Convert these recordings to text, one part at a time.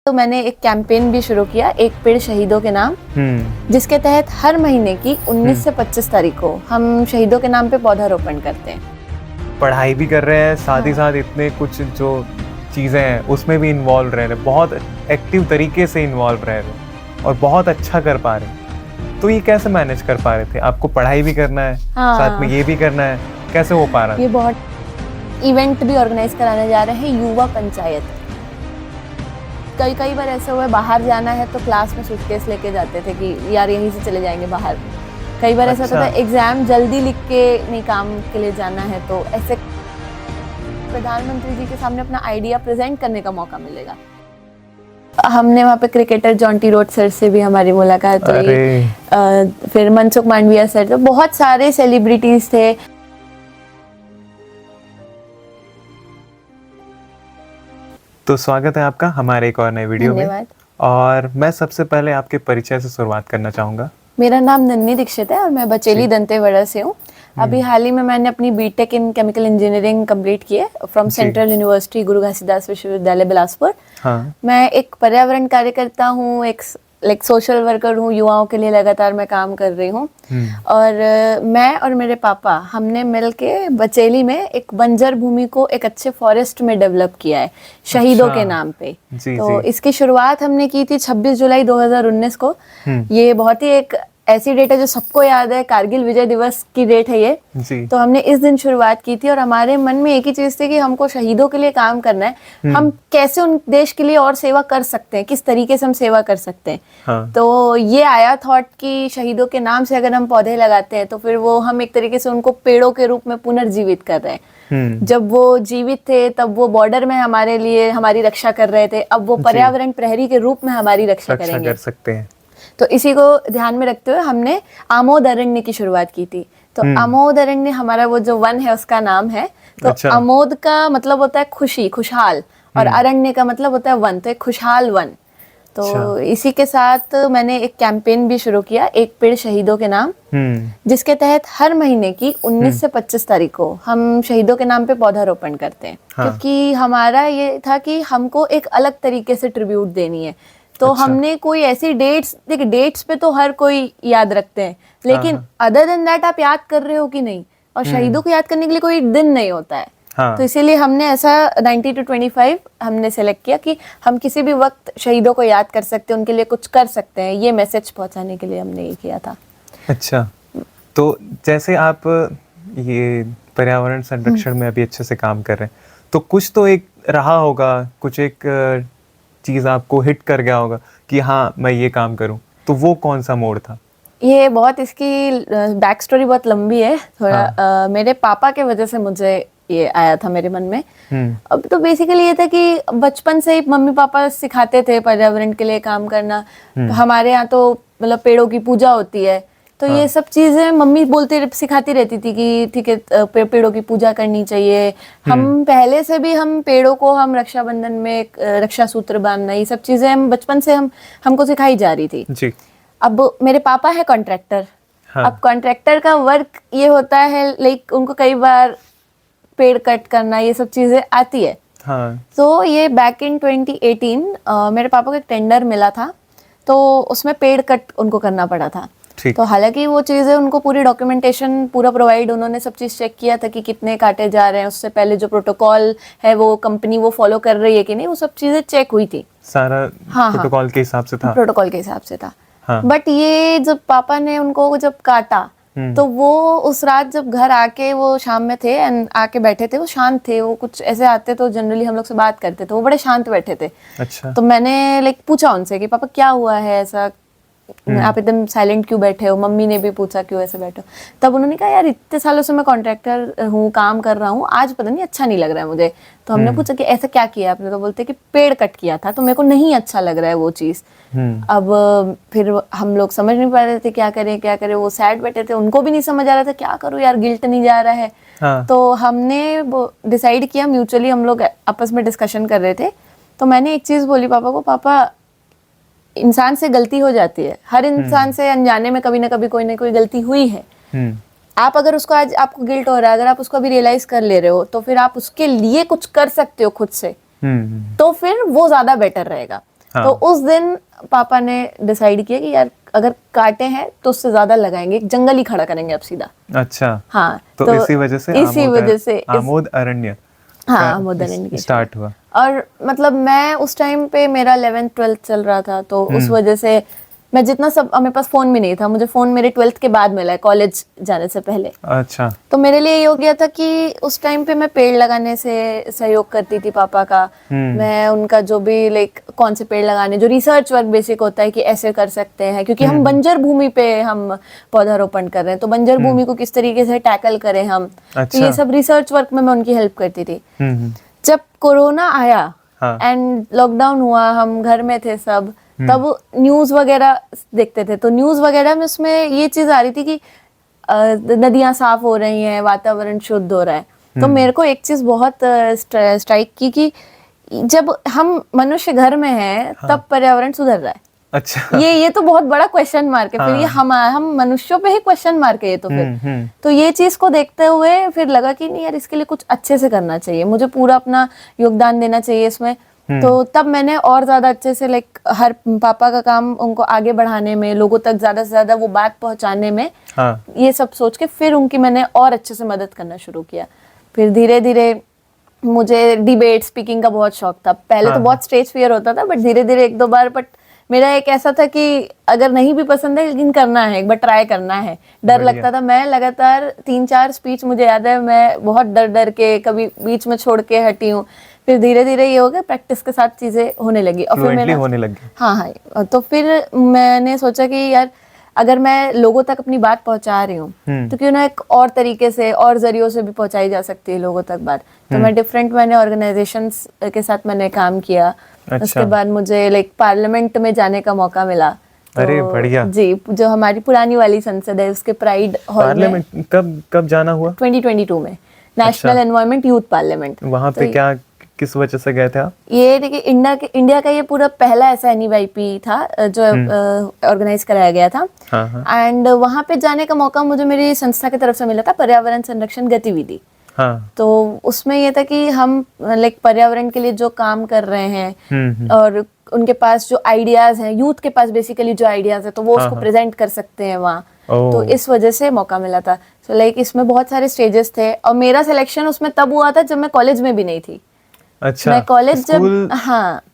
तो मैंने एक कैंपेन भी शुरू किया, एक पेड़ शहीदों के नाम, जिसके तहत हर महीने की 19 से 25 तारीख को हम शहीदों के नाम पे पौधारोपण करते हैं। पढ़ाई भी कर रहे हैं, साथ ही साथ इतने कुछ जो चीज़ें हैं उसमें भी इन्वॉल्व रह रहे हैं, बहुत एक्टिव तरीके से इन्वॉल्व रह रहे हैं और बहुत अच्छा कर पा रहे हैं। तो ये कैसे मैनेज कर पा रहे थे? आपको पढ़ाई भी करना है, साथ में ये भी करना है, कैसे हो पा रहा है? ये बहुत इवेंट भी ऑर्गेनाइज कराने जा रहे हैं, युवा पंचायत। कई बार ऐसा हुआ है, बाहर जाना है तो क्लास में सूटकेस लेके जाते थे कि यार यहीं से चले जाएंगे बाहर। कई बार ऐसा होता था एग्जाम जल्दी लिख के नहीं काम के लिए जाना है, तो ऐसे प्रधानमंत्री जी के सामने अपना आइडिया प्रेजेंट करने का मौका मिलेगा। हमने वहाँ पे क्रिकेटर जॉन्टी रोड सर से भी हमारी मुलाकात हुई, फिर मनसुख मांडविया सर, तो बहुत सारे सेलिब्रिटीज थे। तो स्वागत है आपका हमारे एक और नए वीडियो में। और मैं सबसे पहले आपके परिचय से शुरुआत करना चाहूँगा। मेरा नाम नन्नी दीक्षित है और मैं बचेली दंतेवाड़ा से हूँ। अभी हाल ही में मैंने अपनी BTech in chemical engineering complete की है फ्रॉम सेंट्रल यूनिवर्सिटी गुरु घासीदास विश्वविद्यालय बिलासपुर। मैं एक पर्यावरण कार्यकर्ता हूँ, एक सोशल वर्कर हूँ, युवाओं के लिए लगातार मैं काम कर रही हूँ। और मैं और मेरे पापा हमने मिलके बचेली में एक बंजर भूमि को एक अच्छे फॉरेस्ट में डेवलप किया है शहीदों के नाम पे। तो इसकी शुरुआत हमने की थी 26 जुलाई 2019 को। ये बहुत ही एक ऐसी डेट है जो सबको याद है, कारगिल विजय दिवस की डेट है ये। तो हमने इस दिन शुरुआत की थी और हमारे मन में एक ही चीज थी कि हमको शहीदों के लिए काम करना है। हम कैसे उन देश के लिए और सेवा कर सकते हैं, किस तरीके से हम सेवा कर सकते हैं। तो ये आया थॉट कि शहीदों के नाम से अगर हम पौधे लगाते हैं तो फिर वो हम एक तरीके से उनको पेड़ों के रूप में पुनर्जीवित कर रहे हैं। जब वो जीवित थे तब वो बॉर्डर में हमारे लिए हमारी रक्षा कर रहे थे, अब वो पर्यावरण प्रहरी के रूप में हमारी रक्षा करेंगे, कर सकते हैं। तो इसी को ध्यान में रखते हुए हमने आमोद अरण्य की शुरुआत की थी। तो आमोद अरण्य हमारा वो जो वन है उसका नाम है। तो आमोद का मतलब होता है खुशी, खुशहाल, और अरण्य का मतलब होता है वन, तो एक खुशहाल वन। तो इसी के साथ मैंने एक कैंपेन भी शुरू किया, एक पेड़ शहीदों के नाम, जिसके तहत हर महीने की 19 से 25 तारीख को हम शहीदों के नाम पे पौधारोपण करते हैं। क्योंकि हमारा ये था कि हमको एक अलग तरीके से ट्रिब्यूट देनी है। तो हमने कोई ऐसी डेट्स, देखिए डेट्स पे तो हर कोई याद रखते हैं, लेकिन अदर देन दैट आप याद कर रहे हो कि नहीं, और शहीदों को याद करने के लिए कोई दिन नहीं होता है। तो इसीलिए हमने ऐसा 90 to 25 हमने सेलेक्ट किया कि हम किसी भी वक्त शहीदों को याद कर सकते हैं, उनके लिए कुछ कर सकते हैं, ये मैसेज पहुंचाने के लिए हमने ये किया था। अच्छा, तो जैसे आप ये पर्यावरण संरक्षण में अभी अच्छे से काम कर रहे हैं, तो कुछ तो एक रहा होगा, कुछ एक चीज आपको हिट कर गया होगा कि हाँ मैं ये काम करूं, तो वो कौन सा मोड़ था? ये बहुत, इसकी बैक स्टोरी बहुत लंबी है थोड़ा। मेरे पापा के वजह से मुझे ये आया था मेरे मन में। अब तो बेसिकली ये था कि बचपन से ही मम्मी पापा सिखाते थे पर्यावरण के लिए काम करना। हमारे यहाँ तो मतलब पेड़ों की पूजा होती है, तो ये सब चीजें मम्मी सिखाती रहती थी कि ठीक है पेड़ों की पूजा करनी चाहिए। हम पहले से भी हम पेड़ों को हम रक्षाबंधन में रक्षा सूत्र बांधना, ये सब चीजें हम बचपन से हमको सिखाई जा रही थी जी। अब मेरे पापा है कॉन्ट्रैक्टर। अब कॉन्ट्रैक्टर का वर्क ये होता है लाइक उनको कई बार पेड़ कट करना, ये सब चीजें आती है। तो ये बैक इन 2018 मेरे पापा को एक टेंडर मिला था, तो उसमें पेड़ कट उनको करना पड़ा था। तो हालांकि वो चीजें उनको पूरी डॉक्यूमेंटेशन पूरा प्रोवाइड, उन्होंने सब चीज चेक किया था कि कितने काटे जा रहे हैं, उससे पहले जो प्रोटोकॉल है वो कंपनी वो फॉलो कर रही है कि नहीं, वो सब चीजें चेक हुई थी। सारा प्रोटोकॉल के हिसाब से था। प्रोटोकॉल के हिसाब से था। बट ये जब पापा ने उनको जब काटा तो वो उस रात जब घर आके, वो शाम में थे एंड आके बैठे थे, वो शांत थे। वो कुछ ऐसे आते तो जनरली हम लोग से बात करते थे, वो बड़े शांत बैठे थे। अच्छा। तो मैंने पूछा उनसे कि पापा क्या हुआ है ऐसा, आप एकदम साइलेंट क्यों बैठे हो। मम्मी ने भी पूछा क्यों ऐसे बैठे हो। तब उन्होंने कहा यार इतने सालों से मैं कॉन्ट्रैक्टर हूँ, काम कर रहा हूँ, आज पता नहीं अच्छा नहीं लग रहा है मुझे। तो हमने पूछा कि ऐसा क्या किया आपने, तो बोलते कि पेड़ कट किया था, तो मेरे को नहीं अच्छा लग रहा है वो चीज। अब फिर हम लोग समझ नहीं पा रहे थे क्या करें। वो सैड बैठे थे, उनको भी नहीं समझ आ रहा था क्या करूँ यार, गिल्ट नहीं जा रहा है। तो हमने डिसाइड किया म्यूचुअली, हम लोग आपस में डिस्कशन कर रहे थे। तो मैंने एक चीज बोली पापा को, पापा इंसान से गलती हो जाती है, हर इंसान से अनजाने में कभी ना कभी कोई ना कोई गलती हुई है। आप अगर उसको, आज आपको गिल्ट हो रहा है, अगर आप उसको अभी रियलाइज कर ले रहे हो तो फिर आप उसके लिए कुछ कर सकते हो खुद से, तो फिर वो ज्यादा बेटर रहेगा। हाँ। तो उस दिन पापा ने डिसाइड किया कि यार अगर काटे हैं तो उससे ज्यादा लगाएंगे, एक जंगल ही खड़ा करेंगे अब सीधा। अच्छा। हाँ, तो इसी वजह से आमोद अरण्य हाँ, आमोद अरण्य स्टार्ट हुआ। और मतलब मैं उस टाइम पे मेरा 11th 12th चल रहा था, तो उस वजह से मैं जितना सब, मेरे पास फोन भी नहीं था, मुझे फोन मेरे 12th के बाद मिला है, कॉलेज जाने से पहले। अच्छा। तो मेरे लिए ये हो गया था कि उस टाइम पे मैं पेड़ लगाने से सहयोग करती थी पापा का। मैं उनका जो भी लाइक कौन से पेड़ लगाने, जो रिसर्च वर्क बेसिक होता है कि ऐसे कर सकते हैं, क्योंकि हम बंजर भूमि पे हम पौधारोपण कर रहे हैं, तो बंजर भूमि को किस तरीके से टैकल करें हम। तो ये सब रिसर्च वर्क में मैं उनकी हेल्प करती थी। जब कोरोना आया एंड लॉकडाउन हुआ, हम घर में थे सब, तब न्यूज वगैरह देखते थे, तो न्यूज वगैरह में उसमें ये चीज आ रही थी कि नदियां साफ हो रही हैं, वातावरण शुद्ध हो रहा है। तो मेरे को एक चीज बहुत स्ट्राइक की कि जब हम मनुष्य घर में हैं तब पर्यावरण सुधर रहा है। अच्छा। ये तो बहुत बड़ा क्वेश्चन मार्क है। फिर ये हम मनुष्यों पे ही क्वेश्चन मार्क है ये तो फिर। तो ये चीज को देखते हुए फिर लगा कि नहीं यार, इसके लिए कुछ अच्छे से करना चाहिए, मुझे पूरा अपना योगदान देना चाहिए इसमें। तो तब मैंने और ज्यादा अच्छे से लाइक हर पापा का काम उनको आगे बढ़ाने में, लोगों तक ज्यादा से ज्यादा वो बात पहुंचाने में, ये सब सोच के फिर उनकी मैंने और अच्छे से मदद करना शुरू किया। फिर धीरे धीरे मुझे डिबेट स्पीकिंग का बहुत शौक था। पहले तो बहुत स्टेज फियर होता था, बट धीरे धीरे एक दो बार, बट मेरा एक ऐसा था कि अगर नहीं भी पसंद है लेकिन करना है, एक बार ट्राई करना है। डर लगता था, मैं लगातार 3-4 स्पीच मुझे याद है, मैं बहुत डर डर के कभी बीच में छोड़ के हटी हूँ। फिर धीरे धीरे ये हो गया, प्रैक्टिस के साथ चीजें होने लगी और फिर मैंने होने लगी। हाँ, तो फिर मैंने सोचा कि यार अगर मैं लोगों तक अपनी बात पहुंचा रही हूँ तो क्यों ना एक और तरीके से और जरियों से भी पहुंचाई जा सकती है लोगों तक बात। तो मैं मैंने ऑर्गेनाइजेशंस के साथ मैंने काम किया। अच्छा। उसके बाद मुझे लाइक पार्लियामेंट में जाने का मौका मिला। तो, अरे बढ़िया। जी, जो हमारी पुरानी वाली संसद है उसके प्राइड हॉल में। कब जाना हुआ? 2022 में, नेशनल एनवायरनमेंट यूथ पार्लियामेंट। वहाँ पे क्या किस वजह से गए थे आप? ये देखिए, इंडिया का ये पूरा पहला ऐसा NEYP था जो ऑर्गेनाइज कराया गया था। एंड वहाँ पे जाने का मौका मुझे मेरी संस्था की तरफ से मिला था, पर्यावरण संरक्षण गतिविधि। तो उसमें ये था कि हम लाइक पर्यावरण के लिए जो काम कर रहे हैं और उनके पास जो आइडियाज हैं, यूथ के पास बेसिकली जो आइडियाज है, तो वो उसको प्रेजेंट कर सकते हैं वहाँ। तो इस वजह से मौका मिला था। सो लाइक इसमें बहुत सारे स्टेजेस थे और मेरा सिलेक्शन उसमें तब हुआ था जब मैं कॉलेज में भी नहीं थी। अच्छा। मैं कॉलेज जब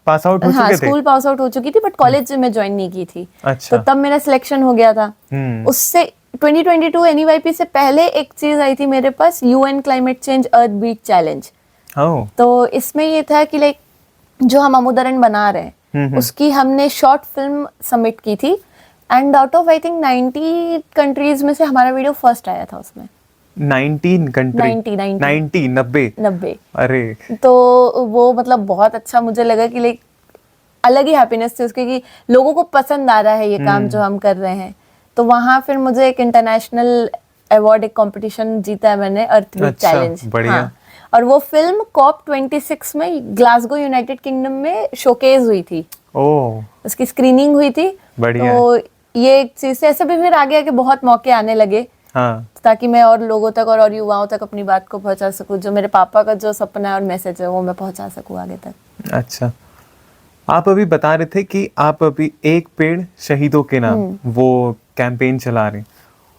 पास आउट हो चुके थे? स्कूल पास आउट हो चुकी थी, बट कॉलेज में ज्वाइन नहीं की थी। अच्छा। तो तब मेरा सिलेक्शन हो गया था। उससे 2022 NEYP से पहले एक चीज आई थी मेरे पास, UN क्लाइमेट चेंज अर्थ बीट चैलेंज। तो इसमें ये था कि लाइक जो हम आमोदरण बना रहे हैं उसकी हमने शॉर्ट फिल्म सबमिट की थी and out of I think 90 countries में से हमारा वीडियो फर्स्ट आया था उसमें। 19 कंट्री? 90। अरे तो वो मतलब बहुत अच्छा मुझे लगा कि लाइक अलग ही हैप्पीनेस थी उसकी कि लोगों को पसंद आ रहा है ये काम जो हम कर रहे हैं। तो वहाँ फिर मुझे एक इंटरनेशनल अवार्ड, एक कंपटीशन जीता है मैंने, अर्थ बीट चैलेंज। बढ़िया। और वो फिल्म COP26 में ग्लासगो यूनाइटेड किंगडम में शोकेस हुई थी। उसकी स्क्रीनिंग हुई थी। बढ़िया। तो ये एक चीज से ऐसे भी फिर आगे आगे बहुत मौके आने लगे। ताकि मैं और लोगों तक और युवाओं तक अपनी बात को पहुंचा सकूं, जो मेरे पापा का जो सपना है और मैसेज है वो मैं पहुंचा सकूं आगे तक। अच्छा, आप अभी बता रहे थे कि आप अभी एक पेड़ शहीदों के नाम वो कैंपेन चला रहे हैं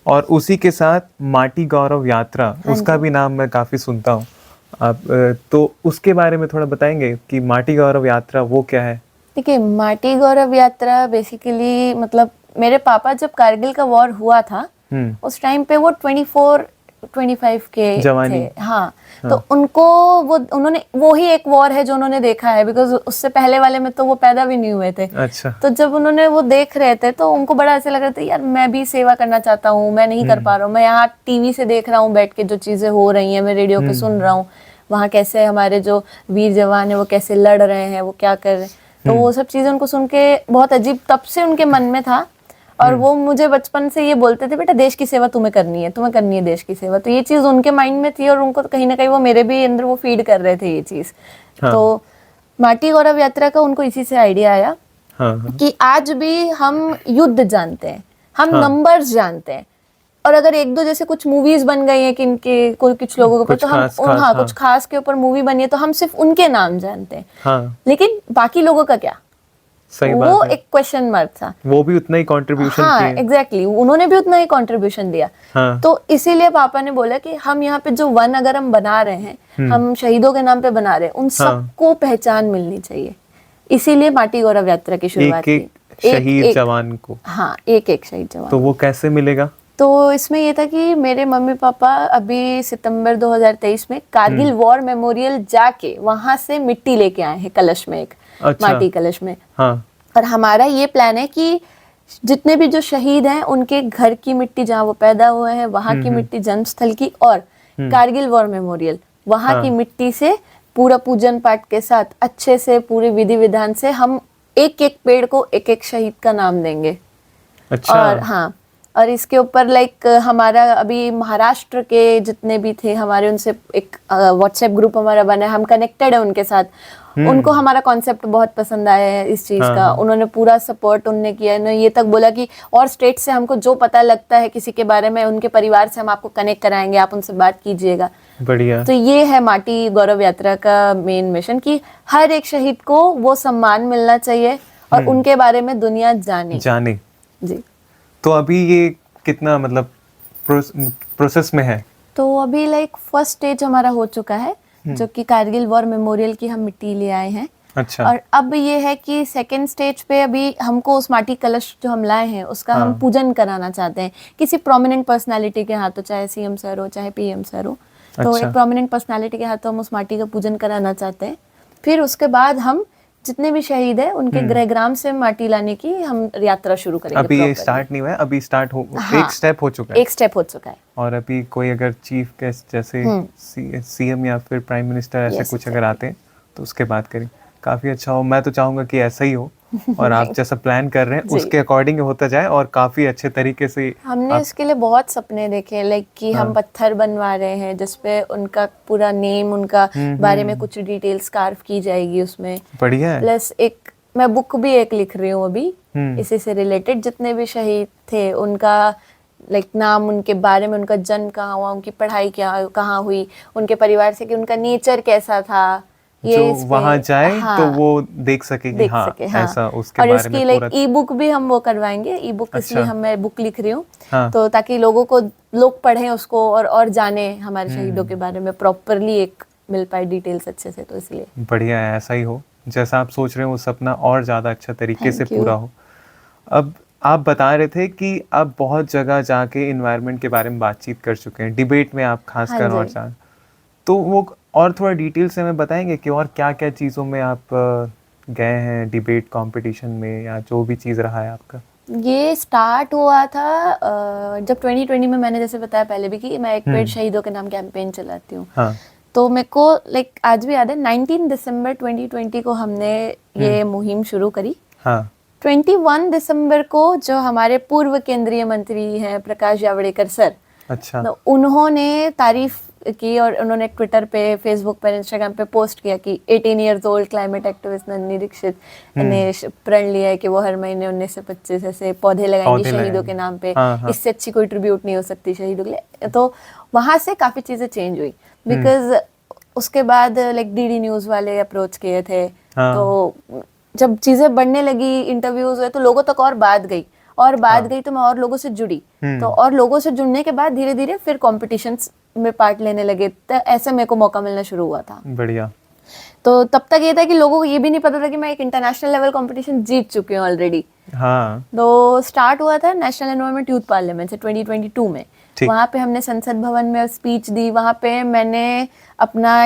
और उसी के साथ माटी गौरव यात्रा, उसका भी नाम मैं काफी सुनता हूँ। आप तो उसके बारे में थोड़ा बताएंगे कि माटी गौरव यात्रा वो क्या है? देखिए, माटी गौरव यात्रा बेसिकली मतलब मेरे पापा जब कारगिल का वॉर हुआ था उस टाइम पे वो 24-25 के थे। तो उनको उन्होंने वो ही एक वॉर है जो उन्होंने देखा है, बिकॉज उससे पहले वाले में तो वो पैदा भी नहीं हुए थे। अच्छा। तो जब उन्होंने वो देख रहे थे तो उनको बड़ा ऐसे लग रहा था यार मैं भी सेवा करना चाहता हूँ, मैं नहीं कर पा रहा हूँ। मैं यहाँ टीवी से देख रहा हूँ बैठ के जो चीजें हो रही हैं, मैं रेडियो पे सुन रहा हूँ वहाँ कैसे हमारे जो वीर जवान है वो कैसे लड़ रहे हैं, वो क्या कर रहे हैं। तो वो सब चीजें उनको सुन के बहुत अजीब तब से उनके मन में था। और वो मुझे बचपन से ये बोलते थे बेटा देश की सेवा तुम्हें करनी है देश की सेवा। तो ये चीज उनके माइंड में थी और उनको कहीं ना कहीं वो मेरे भी अंदर वो फीड कर रहे थे ये चीज। तो माटी गौरव यात्रा का उनको इसी से आइडिया आया कि आज भी हम युद्ध जानते हैं, हम नंबर्स जानते हैं, और अगर एक दो जैसे कुछ मूवीज बन गई हैं किनके कुछ लोगों के ऊपर, तो हम कुछ खास के ऊपर मूवी बनी है तो हम सिर्फ उनके नाम जानते हैं। लेकिन बाकी लोगों का क्या? सही वो बात है। एक क्वेश्चन मार्क था। वो भी उतना ही कंट्रीब्यूशन हाँ किए। एग्जैक्टली, उन्होंने भी उतना ही कंट्रीब्यूशन दिया। हाँ। तो इसीलिए पापा ने बोला कि हम यहाँ पे जो वन अगर हम बना रहे हैं, हम शहीदों के नाम पे बना रहे हैं, उन सबको पहचान मिलनी चाहिए। इसीलिए माटी गौरव यात्रा की शुरुआत एक की। शहीद जवान को। हाँ, एक शहीद जवान। तो वो कैसे मिलेगा? तो इसमें ये था कि मेरे मम्मी पापा अभी सितंबर 2023 में कारगिल वॉर मेमोरियल जाके वहां से मिट्टी लेके आए हैं कलश में, एक अच्छा। माटी कलश में। हाँ। और हमारा ये प्लान है कि जितने भी जो शहीद हैं उनके घर की मिट्टी जहाँ वो पैदा हुए हैं वहां की मिट्टी जन्मस्थल की, और कारगिल वॉर मेमोरियल वहां की मिट्टी से पूरा पूजन पाठ के साथ अच्छे से पूरे विधि विधान से हम एक एक पेड़ को एक एक शहीद का नाम देंगे। अच्छा। और हाँ, और इसके ऊपर लाइक हमारा अभी महाराष्ट्र के जितने भी थे हमारे, उनसे एक व्हाट्सएप ग्रुप हमारा बना है, हम कनेक्टेड है उनके साथ। उनको हमारा कॉन्सेप्ट बहुत पसंद आया है इस चीज का। उन्होंने पूरा सपोर्ट उनने किया है। ये तक बोला कि और स्टेट से हमको जो पता लगता है किसी के बारे में, उनके परिवार से हम आपको कनेक्ट कराएंगे, आप उनसे बात कीजिएगा। बढ़िया। तो ये है माटी गौरव यात्रा का मेन मिशन कि हर एक शहीद को वो सम्मान मिलना चाहिए और उनके बारे में दुनिया जाने जी। तो अभी ये कितना मतलब प्रोसेस में है? तो अभी लाइक फर्स्ट स्टेज हमारा हो चुका है, जो कि कारगिल वॉर मेमोरियल की हम मिट्टी ले आए हैं। अच्छा। और अब ये है कि सेकंड स्टेज पे अभी हमको उस माटी कलश जो हम लाए हैं उसका हम पूजन कराना चाहते हैं किसी प्रोमिनेंट पर्सनालिटी के हाथों, चाहे सीएम सर हो चाहे पीएम सर हो। तो एक प्रोमिनेंट पर्सनालिटी के हाथों हम उस माटी का पूजन कराना चाहते हैं। फिर उसके बाद हम जितने भी शहीद है उनके गृहग्राम से माटी लाने की हम यात्रा शुरू करेंगे। अभी ये स्टार्ट नहीं हुआ है, अभी स्टार्ट हो एक स्टेप हो चुका है। एक स्टेप हो चुका है। और अभी कोई अगर चीफ गेस्ट जैसे सीएम या फिर प्राइम मिनिस्टर ऐसे कुछ अगर आते हैं तो उसके बाद करें, काफी अच्छा हो। मैं तो चाहूंगा कि ऐसा ही हो और आप जैसा प्लान कर रहे हैं उसके अकॉर्डिंग होता जाए और काफी अच्छे तरीके से। हमने इसके लिए बहुत सपने देखे, लाइक कि हम पत्थर बनवा रहे हैं जिसपे उनका पूरा नेम, उनका बारे में कुछ डिटेल्स कार्व की जाएगी उसमें। बढ़िया है। प्लस एक मैं बुक भी एक लिख रही हूँ अभी इसी से रिलेटेड, जितने भी शहीद थे उनका लाइक नाम, उनके बारे में, उनका जन्म कहाँ हुआ, उनकी पढ़ाई क्या कहाँ हुई, उनके परिवार से कि उनका नेचर कैसा था, ये जो वहां जाए तो वो देख सके कि हाँ, ऐसा उसके और बारे इसकी में लाइक पूरा। ई बुक भी हम वो करवाएंगे। ई बुक इसलिए मैं बुक लिख रही हूँ हाँ। तो ताकि लोग पढ़ें उसको और जाने हमारे शहीदों के बारे में प्रॉपरली एक मिल पाए डिटेल्स अच्छे से, तो इसलिए। बढ़िया है, ऐसा ही हो जैसा आप सोच रहे हो, वो सपना और ज्यादा अच्छा तरीके से पूरा हो। अब आप बता रहे थे कि आप बहुत जगह जाके इन्वायरमेंट के बारे में बातचीत कर चुके हैं, डिबेट में आप खासकर और जान, तो वो और थोड़ा डिटेल से हमें बताएंगे कि और क्या क्या चीज़ों में आप गए हैं डिबेट कंपटीशन में, या जो भी चीज़ रहा है आपका? ये स्टार्ट हुआ था जब 2020 में, मैंने जैसे बताया पहले भी कि मैं एक पेड़ शहीदों के नाम कैंपेन चलाती हूँ। हाँ। तो मेरे को लाइक आज भी याद है 19 दिसंबर 2020 को हमने ये मुहिम शुरू करी। हाँ। 21 दिसंबर को जो हमारे पूर्व केंद्रीय मंत्री हैं प्रकाश जावड़ेकर सर, अच्छा, तो उन्होंने तारीफ की और उन्होंने ट्विटर पे, फेसबुक पे, इंस्टाग्राम पे पोस्ट किया कि 18 years old climate activist Nandini Dikshit ने प्रण लिया है कि वो हर महीने 19 से 25 ऐसे पौधे लगाएंगी शहीदों के नाम पे। इससे अच्छी कोई ट्रिब्यूट नहीं हो सकती शहीदों के लिए। तो वहां से काफी चीजें चेंज हुई बिकॉज उसके बाद लाइक डीडी न्यूज वाले अप्रोच किए थे। तो जब चीजें बढ़ने लगी, इंटरव्यूज हुए, तो लोगों तक और बात गई तो मैं और लोगों से जुड़ी। तो और लोगों से जुड़ने के बाद धीरे धीरे फिर कॉम्पिटिशन्स में पार्ट लेने लगे, तो ऐसे मेरे को मौका मिलना शुरू हुआ था। बढ़िया। तो तब तक ये था कि लोगों को ये भी नहीं पता था कि मैं एक इंटरनेशनल लेवल कंपटीशन जीत चुकी हूँ ऑलरेडी। हाँ। तो स्टार्ट हुआ था नेशनल एनवायरनमेंट यूथ पार्लियामेंट से 2022 में। वहाँ पे हमने संसद भवन में स्पीच दी। वहाँ पे मैंने अपना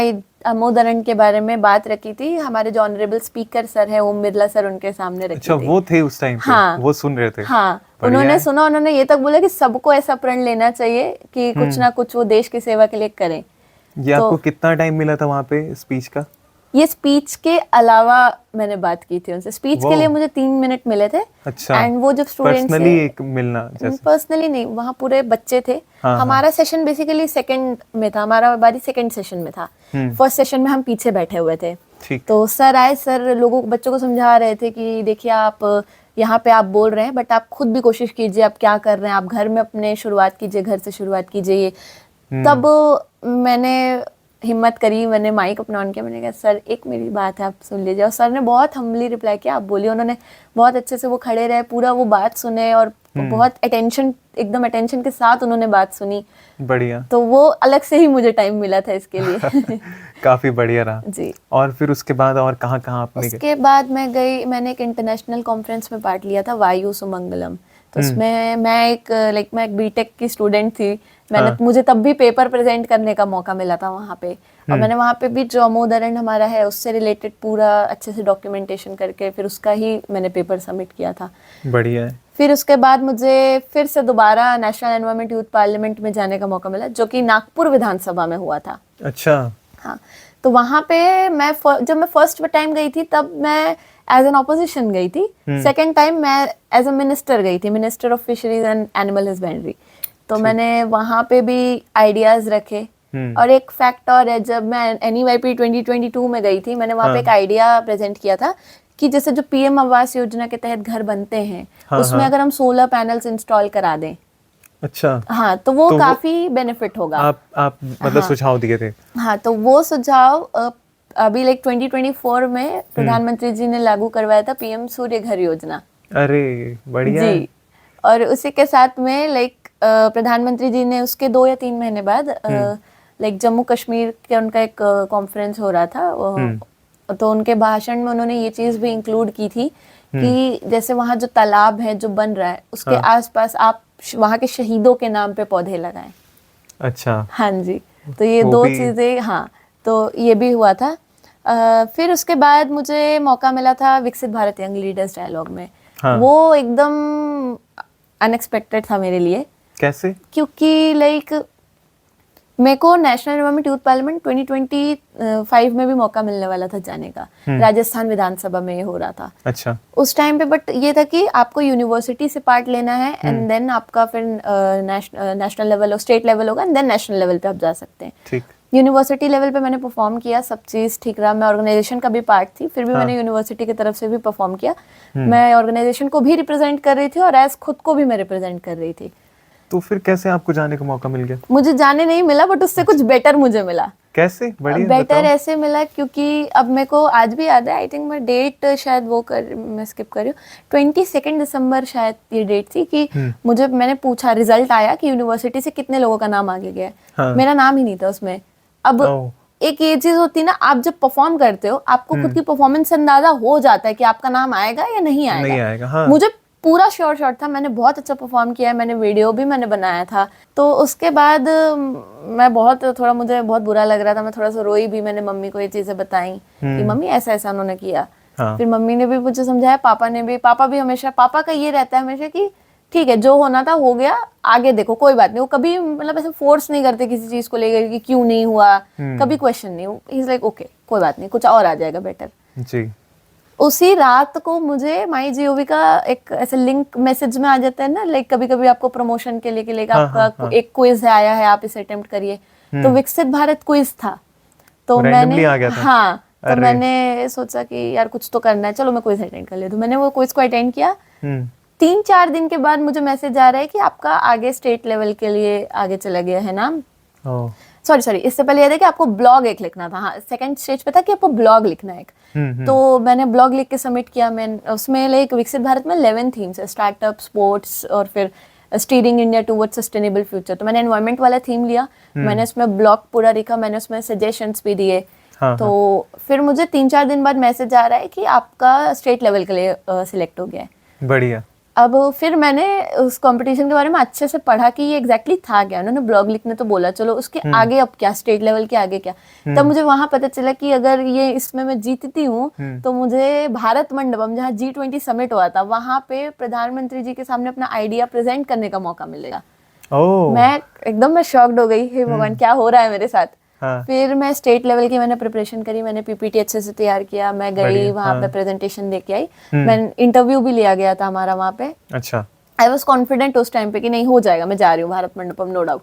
अमोदरण के बारे में बात रखी थी। हमारे जो ऑनरेबल स्पीकर सर है ओम बिरला सर, उनके सामने रखी थी। अच्छा, वो थे उस टाइम पे? हाँ, वो सुन रहे थे? हाँ, उन्होंने सुना। उन्होंने ये तक बोला कि सबको ऐसा प्रण लेना चाहिए कि कुछ ना कुछ वो देश की सेवा के लिए करें। ये आपको कितना टाइम मिला था वहाँ पे स्पीच का? ये स्पीच के अलावा मैंने बात की थी उनसे। स्पीच के लिए मुझे 3 मिनट मिले थे। अच्छा। एंड वो जब स्टूडेंट्स पर्सनली एक मिलना जैसे? पर्सनली नहीं, वहाँ पूरे बच्चे थे। हमारा सेशन बेसिकली सेकंड में था, हमारा बारी सेकंड सेशन में था। फर्स्ट सेशन में हम पीछे बैठे हुए थे। तो सर आए, सर बच्चों को समझा रहे थे कि देखिए आप यहाँ पे आप बोल रहे हैं, बट आप खुद भी कोशिश कीजिए, आप क्या कर रहे हैं, आप घर में अपने शुरुआत कीजिए, घर से शुरुआत कीजिए। तब मैंने हिम्मत करी, मैंने माइक अपना ऑन किया, मैंने कहा सर एक मेरी बात है, आप सुन लीजिए। और सर ने बहुत हम्बली रिप्लाई किया, आप बोलिए। उन्होंने बहुत अच्छे से वो खड़े रहे, पूरा वो बात सुने और बहुत अटेंशन, एकदम अटेंशन के साथ उन्होंने बात सुनी। बढ़िया। तो वो अलग से ही मुझे टाइम मिला था इसके लिए। काफी बढ़िया रहा जी। और फिर उसके बाद और कहाँ आपने गए? उसके बाद मैंने एक इंटरनेशनल कॉन्फ्रेंस में पार्ट लिया था, वायु सुमंगलम। तो उसमें मैं एक बीटेक की स्टूडेंट थी। मुझे तब भी पेपर प्रेजेंट करने का मौका मिला था वहाँ पे। और मैंने वहाँ पे भी जो अमोदरण हमारा है उससे रिलेटेड पूरा अच्छे से डॉक्यूमेंटेशन करके फिर उसका ही मैंने पेपर सबमिट किया था। बढ़िया है। फिर उसके बाद मुझे फिर से दोबारा नेशनल एनवायरमेंट यूथ पार्लियामेंट में जाने का मौका मिला, जो कि नागपुर विधानसभा में हुआ था। अच्छा। हाँ, तो वहाँ पे जब मैं फर्स्ट टाइम गई थी तब मैं एज एन ऑपोजिशन गई थी। सेकेंड टाइम मैं एज अ मिनिस्टर गई थी, minister of fisheries and animal husbandry. तो मैंने वहाँ पे भी आइडियाज रखे। और एक फैक्ट और है, जब मैं NEYP 2022 में गई थी, मैंने वहाँ पे एक आइडिया प्रेजेंट किया था कि जैसे जो PM आवास योजना के तहत घर बनते हैं, उसमें अगर हम सोलर पैनल्स इंस्टॉल करा दें। अच्छा। हाँ, तो वो काफी बेनिफिट होगा। आप मतलब सुझाव दिए थे? हाँ, तो वो सुझाव अभी 2024 में प्रधानमंत्री जी ने लागू करवाया था, PM सूर्य घर योजना। अरे बढ़िया जी। और उसी के साथ में प्रधानमंत्री जी ने उसके 2 या 3 महीने बाद जम्मू कश्मीर के उनका एक कॉन्फ्रेंस हो रहा था। तो उनके भाषण में उन्होंने ये चीज भी इंक्लूड की थी कि जैसे वहाँ जो तालाब है जो बन रहा है उसके आसपास आप वहाँ के शहीदों के नाम पे पौधे लगाएं। अच्छा। हाँ जी। तो ये 2 चीजें, हाँ, तो ये भी हुआ था। फिर उसके बाद मुझे मौका मिला था विकसित भारत यंग लीडर्स डायलॉग में। वो एकदम अनएक्सपेक्टेड था मेरे लिए। कैसे? क्योंकि मेरे को नेशनल एनवायरमेंट यूथ पार्लियामेंट 2025 में भी मौका मिलने वाला था जाने का। राजस्थान विधानसभा में ये हो रहा था। अच्छा। उस टाइम पे बट ये था कि आपको यूनिवर्सिटी से पार्ट लेना है एंड देन आपका फिर नेशनल लेवल और स्टेट लेवल होगा एंड देन नेशनल लेवल पे आप जा सकते हैं। ठीक। यूनिवर्सिटी लेवल पे मैंने परफॉर्म किया, सब चीज़ ठीक रहा। मैं ऑर्गेनाइजेशन का भी पार्ट थी, फिर भी मैंने यूनिवर्सिटी की तरफ से भी परफॉर्म किया। मैं ऑर्गेनाइजेशन को भी रिप्रेजेंट कर रही थी और एज खुद को भी मैं रिप्रेजेंट कर रही थी। तो फिर कैसे आपको जाने का मौका मिल गया? मुझे जाने नहीं मिला, बट उससे कुछ बेटर मुझे मिला। कैसे? बढ़िया, बेटर ऐसे मिला क्योंकि अब मेरे को आज भी याद है, आई थिंक मैं डेट शायद मैं स्किप कर रही हूँ, 22 दिसंबर शायद ये डेट थी कि मैंने पूछा, रिजल्ट आया कि यूनिवर्सिटी से कितने लोगों का नाम आगे गया। मेरा नाम ही नहीं था उसमें। अब एक ये चीज होती है ना, आप जब परफॉर्म करते हो आपको खुद की परफॉर्मेंस से अंदाजा हो जाता है कि आपका नाम आएगा या नहीं आएगा। हाँ। मुझे पूरा श्योर था, मैंने बहुत अच्छा परफॉर्म किया है, मैंने वीडियो भी मैंने बनाया था। तो उसके बाद मुझे बहुत बुरा लग रहा था, मैं थोड़ा सा रोई भी। मैंने मम्मी को ये चीजें बताई कि मम्मी ऐसा ऐसा उन्होंने किया। फिर मम्मी ने भी मुझे समझाया, पापा भी हमेशा, पापा का ये रहता है हमेशा कि ठीक है, जो होना था हो गया, आगे देखो, कोई बात नहीं। वो कभी मतलब ऐसे फोर्स नहीं करते किसी चीज को लेकर कि क्यों नहीं हुआ, कभी क्वेश्चन नहीं। ही इज लाइक ओके, कोई बात नहीं, कुछ और आ जाएगा बेटर। जी। उसी रात को मुझे MyGov का एक ऐसे लिंक मैसेज में आ जाता है ना, कभी कभी आपको प्रमोशन के लिए आपका एक क्विज आया है, आप इसे अटेम्प्ट करिए। तो विकसित भारत क्विज था, तो मैंने तो मैंने सोचा कि यार कुछ तो करना है, चलो मैं क्विज अटेंड कर लेती हूँ। मैंने वो क्विज को अटेंड किया। 3-4 दिन के बाद मुझे मैसेज आ रहा है कि आपका आगे स्टेट लेवल के लिए आगे चला गया है नाम। सॉरी, इससे पहले यह था कि आपको ब्लॉग एक लिखना था। हाँ, सेकंड स्टेज पे था कि आपको ब्लॉग लिखना है एक। तो मैंने ब्लॉग लिख के सबमिट किया। मैं उसमें विकसित भारत में 11 थीम्स है, स्टार्टअप, स्पोर्ट्स और फिर steering India towards sustainable future. तो मैंने एनवायरमेंट वाला थीम लिया, मैंने उसमें ब्लॉग पूरा लिखा, मैंने उसमें सजेशंस भी दिए। तो फिर मुझे 3-4 दिन बाद मैसेज आ रहा है कि आपका स्टेट लेवल के लिए सिलेक्ट हो गया है। बढ़िया। अब फिर मैंने उस कंपटीशन के बारे में अच्छे से पढ़ा कि ये एग्जैक्टली था क्या। उन्होंने ब्लॉग लिखने तो बोला, चलो उसके आगे अब क्या, स्टेट लेवल के आगे क्या। तब मुझे वहां पता चला कि अगर ये इसमें मैं जीतती हूँ तो मुझे भारत मंडपम, जहाँ G20 समिट हुआ था, वहां पे प्रधानमंत्री जी के सामने अपना आइडिया प्रेजेंट करने का मौका मिलेगा। मैं शॉक्ड हो गई, हे भगवान क्या हो रहा है मेरे साथ। फिर मैं स्टेट लेवल की मैंने प्रिपरेशन करी, मैंने PPT अच्छे से तैयार किया, मैं गई वहां पे प्रेजेंटेशन दे के आई। मैं इंटरव्यू भी लिया गया था हमारा वहां पे। अच्छा। आई वॉज कॉन्फिडेंट उस टाइम पे कि नहीं हो जाएगा, मैं जा रही हूँ Bharat Mandapam, no doubt.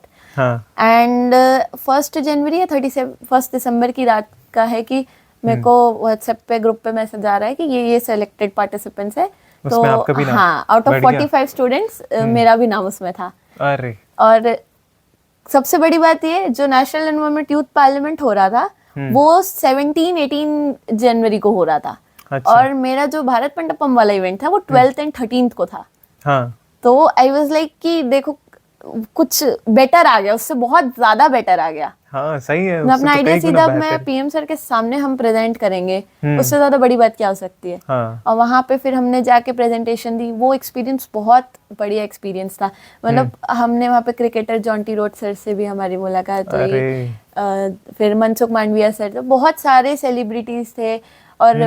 And 1 जनवरी या 31 दिसंबर की रात का है कि मेरे को व्हाट्सएप पे ग्रुप पे मैसेज आ रहा है कि ये सिलेक्टेड पार्टिसिपेंट्स है। तो हाँ, आउट ऑफ 45 स्टूडेंट्स मेरा भी नाम उसमें था। अरे। और सबसे बड़ी बात ये, जो नेशनल एनवायरनमेंट यूथ पार्लियामेंट हो रहा था वो 17-18 जनवरी को हो रहा था। अच्छा। और मेरा जो भारत मंडपम वाला इवेंट था वो 12th एंड 13th को था। हाँ। तो आई वाज लाइक कि देखो कुछ बेटर आ गया, उससे बहुत ज्यादा बेटर आ गया। हाँ सही है, मैं उससे अपना तो आइडिया कई गुना सीधा मैं बेहतर। पीएम सर के सामने हम प्रेजेंट करेंगे, उससे ज्यादा बड़ी बात क्या हो सकती है। हाँ। और वहां पे फिर हमने जाके प्रेजेंटेशन दी, वो एक्सपीरियंस बहुत बढ़िया एक्सपीरियंस था। मतलब हमने वहाँ पे क्रिकेटर जॉन्टी रोड सर से भी हमारी मुलाकात हुई, फिर मनसुख मांडविया सर, तो बहुत सारे सेलिब्रिटीज थे। और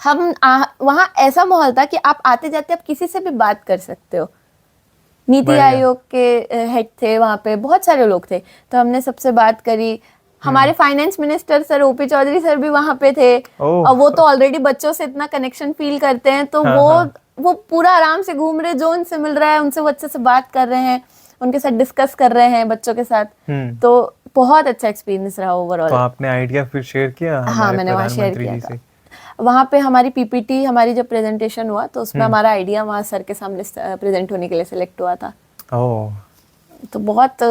हम वहाँ ऐसा माहौल था कि आप आते जाते आप किसी से भी बात कर सकते हो। नीति आयोग के हेड थे वहाँ पे, बहुत सारे लोग थे, तो हमने सबसे बात करी। हमारे finance minister sir OP Chaudhary sir भी वहाँ पे थे, और वो तो ऑलरेडी बच्चों से इतना कनेक्शन फील करते हैं, तो वो पूरा आराम से घूम रहे, जो उनसे मिल रहा है उनसे वो अच्छे से बात कर रहे हैं, उनके साथ डिस्कस कर रहे हैं बच्चों के साथ। तो बहुत अच्छा एक्सपीरियंस रहा ओवरऑल। तो आपने आइडिया फिर शेयर किया? हाँ, मैंने वहाँ शेयर किया था। वहाँ पे हमारी पीपीटी, हमारी जब प्रेजेंटेशन हुआ तो उसमें हमारा आइडिया वहाँ सर के सामने प्रेजेंट होने के लिए सिलेक्ट हुआ था। तो बहुत,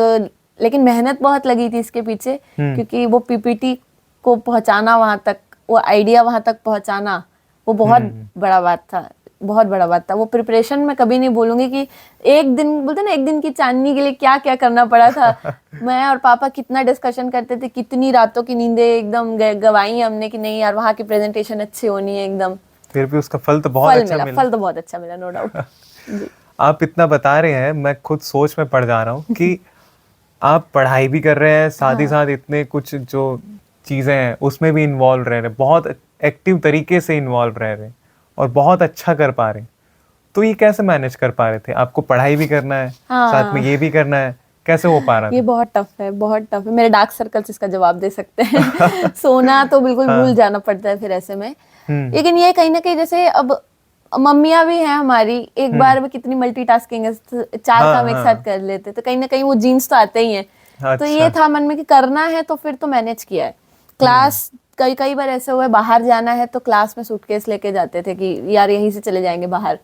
लेकिन मेहनत बहुत लगी थी इसके पीछे, क्योंकि वो पीपीटी को पहुँचाना वहाँ तक, वो आइडिया वहाँ तक पहुँचाना, वो बहुत बड़ा बात था, बहुत बड़ा बात था। वो प्रिपरेशन मैं कभी नहीं भूलूंगी कि एक दिन, बोलते ना एक दिन की चांदनी के लिए क्या क्या करना पड़ा था। मैं और पापा कितना डिस्कशन करते थे, कितनी रातों की नींदें एकदम गवाई हमने कि नहीं यार वहाँ की प्रेजेंटेशन अच्छी होनी है एकदम। फिर भी उसका फल तो बहुत अच्छा मिला। फल तो बहुत अच्छा मिला, नो डाउट। आप इतना बता रहे हैं, मैं खुद सोच में पड़ जा रहा हूँ कि आप पढ़ाई भी कर रहे हैं, साथ ही साथ इतने कुछ जो चीज़ें हैं उसमें भी इन्वॉल्व रह रहे, बहुत एक्टिव तरीके से इन्वॉल्व रह रहे और बहुत अच्छा कर पा रहे। तो ये कैसे मैनेज कर पा रहे थे? आपको पढ़ाई भी करना है, साथ में ये भी करना है, कैसे हो पा रहा था? ये बहुत टफ है, बहुत टफ है। मेरे डार्क सर्कल्स इसका जवाब दे सकते हैं। सोना तो बिल्कुल भूल जाना पड़ता है फिर ऐसे में। लेकिन ये कहीं ना कहीं, जैसे अब मम्मियाँ भी हैं हमारी, एक बार में कितनी मल्टीटास्किंग है, 4 काम एक साथ कर लेते, तो कहीं ना कहीं वो जीन्स तो आते ही हैं। तो ये था मन में कि करना है तो फिर तो मैनेज किया है। क्लास कई बार ऐसे हुआ है, बाहर जाना है तो क्लास में सूटकेस लेके जाते थे कि यार यहीं से चले जाएंगे बाहर।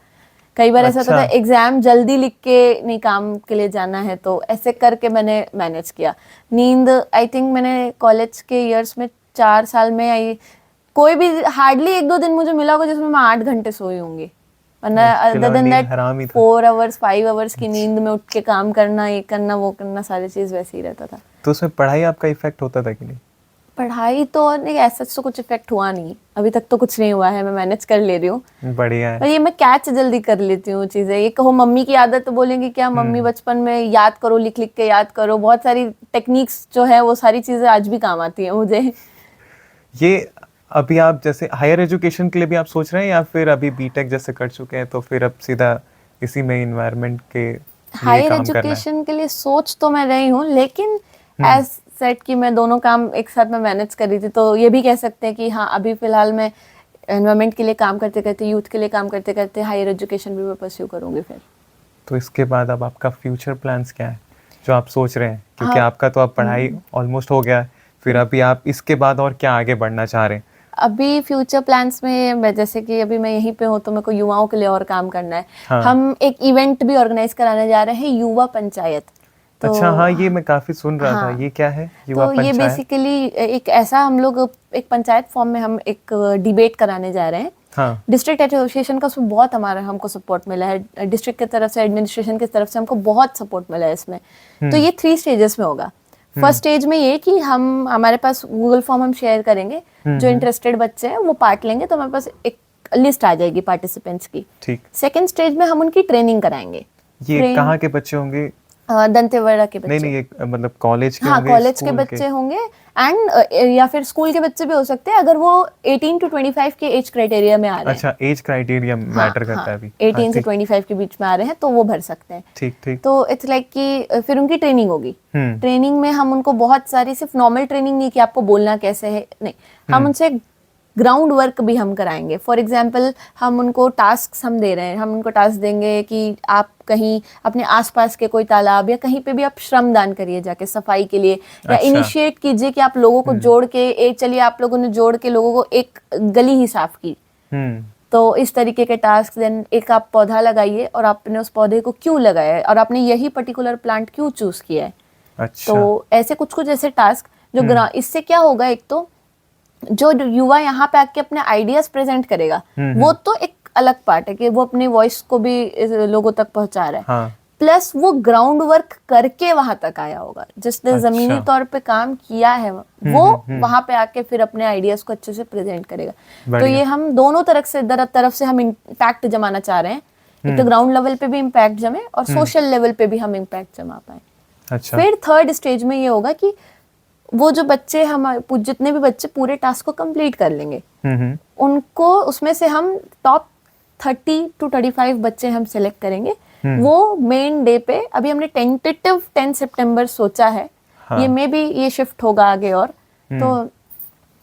कई बार ऐसा होता था एग्जाम जल्दी लिख के नहीं, काम के लिए जाना है, तो ऐसे करके मैंने मैनेज किया। नींद आई थिंक मैंने कॉलेज के ईयर्स में 4 साल में आई, कोई भी हार्डली 1-2 दिन मुझे मिला होगा जिसमें मैं 8 घंटे सोई होंगी, वरना other than that 4 hours 5 hours की नींद में उठ के काम करना, ये करना वो करना, सारी चीज वैसे ही रहता था। तो उसमें पढ़ाई आपका इफेक्ट होता था कि नहीं? पढ़ाई तो नहीं, ऐसा तो कुछ इफेक्ट हुआ नहीं, अभी तक तो कुछ नहीं हुआ है, मैं मैनेज कर ले रही हूँ। बढ़िया है। और ये मैं कैच जल्दी कर लेती हूँ चीजें। ये कहो मम्मी की आदत, तो बोलेंगे क्या मम्मी बचपन में याद करो, लिख लिख के याद करो, बहुत सारी टेक्निक्स जो है वो सारी चीजें आज भी काम आती हैं मुझे। ये अभी आप जैसे हायर एजुकेशन के लिए भी आप सोच रहे हैं, या फिर अभी बीटेक जैसे कर चुके हैं तो फिर अब सीधा इसी में इन्वायरमेंट के हायर एजुकेशन के लिए सोच तो मैं रही हूँ, लेकिन एज सेट कि मैं दोनों काम एक साथ में मैनेज कर रही थी, तो ये भी कह सकते हैं कि हाँ अभी फिलहाल मैं एनवायरमेंट के लिए काम करते करते, यूथ के लिए काम करते करते हायर एजुकेशन भी मैं परस्यू करूँगी फिर। तो इसके बाद अब आपका फ्यूचर प्लान्स क्या है जो आप सोच रहे हैं? क्योंकि आपका तो अब पढ़ाई ऑलमोस्ट हो गया है, फिर अभी आप इसके बाद और क्या आगे बढ़ना चाह रहे हैं? अभी फ्यूचर प्लान्स में मैं, जैसे कि अभी मैं यहीं पे हूँ तो मेरे को युवाओं के लिए और काम करना है। हम एक इवेंट भी ऑर्गेनाइज कराने जा रहे हैं, युवा पंचायत। तो अच्छा, हाँ ये मैं काफी सुन रहा था, ये क्या है युवा पंचायत? ये बेसिकली एक ऐसा, हम लोग एक पंचायत फॉर्म में हम एक डिबेट कराने जा रहे हैं। डिस्ट्रिक्ट एसोसिएशन का उसमें बहुत हमको सपोर्ट मिला है, डिस्ट्रिक्ट की तरफ से, एडमिनिस्ट्रेशन की तरफ से हमको बहुत सपोर्ट मिला है इसमें। तो ये 3 स्टेजेस में होगा। फर्स्ट स्टेज में ये कि हमारे पास गूगल फॉर्म हम शेयर करेंगे, जो इंटरेस्टेड बच्चे हैं वो पार्ट लेंगे, तो हमारे पास एक लिस्ट आ जाएगी पार्टिसिपेंट्स की। ठीक। सेकंड स्टेज में हम उनकी ट्रेनिंग कराएंगे। ये कहाँ के बच्चे होंगे? दंतेवाड़ा के बच्चे। नहीं, मतलब कॉलेज के? हाँ, कॉलेज के बच्चे होंगे, एंड या फिर स्कूल के बच्चे भी हो सकते हैं, अगर वो 18 to 25 के एज क्राइटेरिया में आ रहे हैं। अच्छा, एज क्राइटेरिया मैटर करता है अभी। 18 से 25 के बीच में आ रहे हैं तो वो भर सकते हैं। ठीक ठीक। तो इट्स लाइक कि फिर उनकी ट्रेनिंग होगी। ट्रेनिंग में हम उनको बहुत सारी, सिर्फ नॉर्मल ट्रेनिंग नहीं कि आपको बोलना कैसे है, नहीं, हम उनसे ग्राउंड वर्क भी हम कराएंगे। फॉर एग्जाम्पल हम उनको टास्क हम दे रहे हैं, हम उनको टास्क देंगे कि आप कहीं अपने आसपास के कोई तालाब या कहीं पे भी आप श्रमदान करिए जाके सफाई के लिए, या इनिशिएट कीजिए कि आप लोगों को जोड़ के चलिए आप लोगों ने जोड़ के लोगों को एक गली ही साफ की। तो इस तरीके के टास्क। देन एक आप पौधा लगाइए और आपने उस पौधे को क्यों लगाया है और आपने यही पर्टिकुलर प्लांट क्यों चूज किया है, अच्छा। तो ऐसे कुछ कुछ ऐसे टास्क जो इससे क्या होगा, एक तो जो युवा यहाँ पे आके अपने आइडियाज प्रेजेंट करेगा, वो तो एक अलग पार्ट है कि वो अपनी वॉइस को भी लोगों तक पहुंचा रहा है, हाँ। प्लस वो ग्राउंड वर्क करके वहां तक आया होगा, जिसने अच्छा। जमीनी तौर पे काम किया है वो वहां पे आके फिर अपने आइडियाज को अच्छे से प्रेजेंट करेगा। तो ये हम दोनों तरफ से हम इम्पैक्ट जमाना चाह रहे हैं, एक तो ग्राउंड लेवल पे भी इम्पैक्ट जमे और सोशल लेवल पे भी हम इम्पैक्ट जमा पाए। अच्छा। फिर थर्ड स्टेज में ये होगा कि वो जो बच्चे हमारे जितने भी बच्चे पूरे टास्क को कंप्लीट कर लेंगे, उनको उसमें से हम टॉप 30 to 35 बच्चे हम सिलेक्ट करेंगे। वो मेन डे पे अभी हमने टेंटेटिव 10 सितंबर सोचा है, हाँ। ये मे बी ये शिफ्ट होगा आगे और तो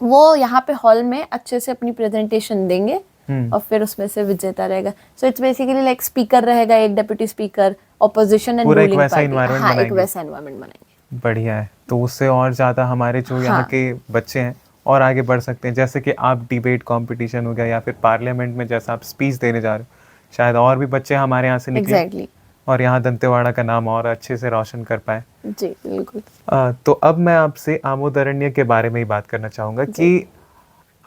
वो यहाँ पे हॉल में अच्छे से अपनी प्रेजेंटेशन देंगे और फिर उसमें से विजेता रहेगा। So it's basically like speaker रहेगा, एक deputy speaker, opposition and ruling party. हाँ, एक वैसा एनवायरनमेंट बनाएंगे। बढ़िया है। तो उससे और ज़्यादा हमारे जो यहाँ के बच्चे हैं और आगे बढ़ सकते हैं, जैसे कि आप डिबेट कंपटीशन हो गया या फिर पार्लियामेंट में जैसा आप स्पीच देने जा रहे हो, शायद और भी बच्चे हमारे यहाँ से निकले Exactly. और यहाँ दंतेवाड़ा का नाम और अच्छे से रोशन कर पाए। जी बिल्कुल। तो अब मैं आपसे आमोदरण्य के बारे में ही बात करना चाहूँगा कि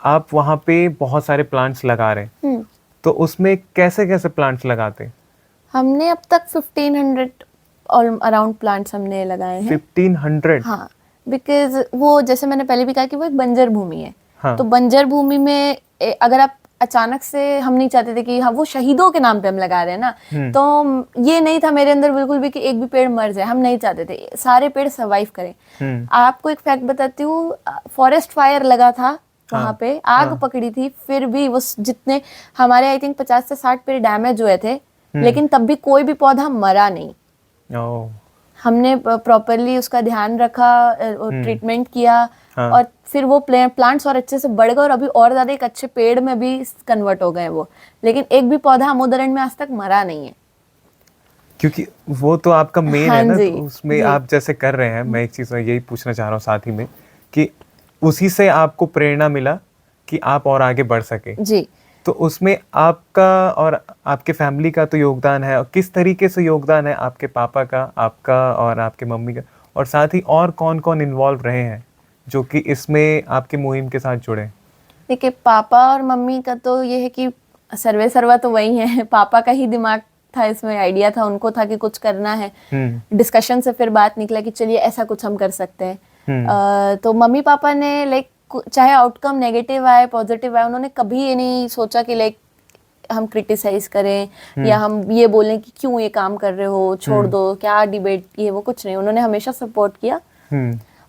आप वहाँ पे बहुत सारे प्लांट्स लगा रहे हैं, तो उसमें कैसे कैसे प्लांट्स लगाते हैं? हमने अब तक 1500 अराउंड प्लांट्स हमने लगाए हैं। 1500? हाँ, बिकॉज वो जैसे मैंने पहले भी कहा कि वो एक बंजर भूमि है। हाँ। तो बंजर भूमि में अगर आप अचानक से, हम नहीं चाहते थे कि हाँ वो शहीदों के नाम पे हम लगा रहे हैं ना, तो ये नहीं था मेरे अंदर बिल्कुल भी कि एक भी पेड़ मर जाए, हम नहीं चाहते थे, सारे पेड़ सर्वाइव करें। आपको एक फैक्ट बताती हूँ, फॉरेस्ट फायर लगा था वहां पे, आग पकड़ी थी, फिर भी वो जितने हमारे आई थिंक 50 से 60 पेड़ डैमेज हुए थे, लेकिन तब भी कोई भी पौधा मरा नहीं। हमने प्रॉपरली उसका ध्यान रखा और ट्रीटमेंट किया, और फिर वो प्लांट्स और अच्छे से बढ़ गए और अभी और ज्यादा एक अच्छे पेड़ में भी कन्वर्ट हो गए वो, लेकिन एक भी पौधा आमोदरण में आज तक मरा नहीं है। क्योंकि वो तो आपका मेन है ना, तो उसमें जी। आप जैसे कर रहे हैं, मैं एक चीज यही पूछना चाह रहा हूँ साथ ही में कि उसी से आपको प्रेरणा मिला कि आप और आगे बढ़ सके। जी। तो उसमें आपका और आपके फैमिली का तो योगदान है, और किस तरीके से योगदान है आपके पापा का, आपका और आपके मम्मी का, और साथ ही और कौन कौन इन्वॉल्व रहे हैं जो कि इसमें आपकी मुहिम के साथ जुड़े? देखिए, पापा और मम्मी का तो ये है कि सर्वे सर्वा तो वही है। पापा का ही दिमाग था इसमें, आइडिया था, उनको था कि कुछ करना है। डिस्कशन से फिर बात निकला कि चलिए ऐसा कुछ हम कर सकते हैं। तो मम्मी पापा ने लाइक चाहे आउटकम नेगेटिव आए पॉजिटिव आए, उन्होंने कभी ये नहीं सोचा कि लाइक हम क्रिटिसाइज करें या हम ये बोलें कि क्यों ये काम कर रहे हो, छोड़ दो, क्या डिबेट, ये वो कुछ नहीं। उन्होंने हमेशा सपोर्ट किया।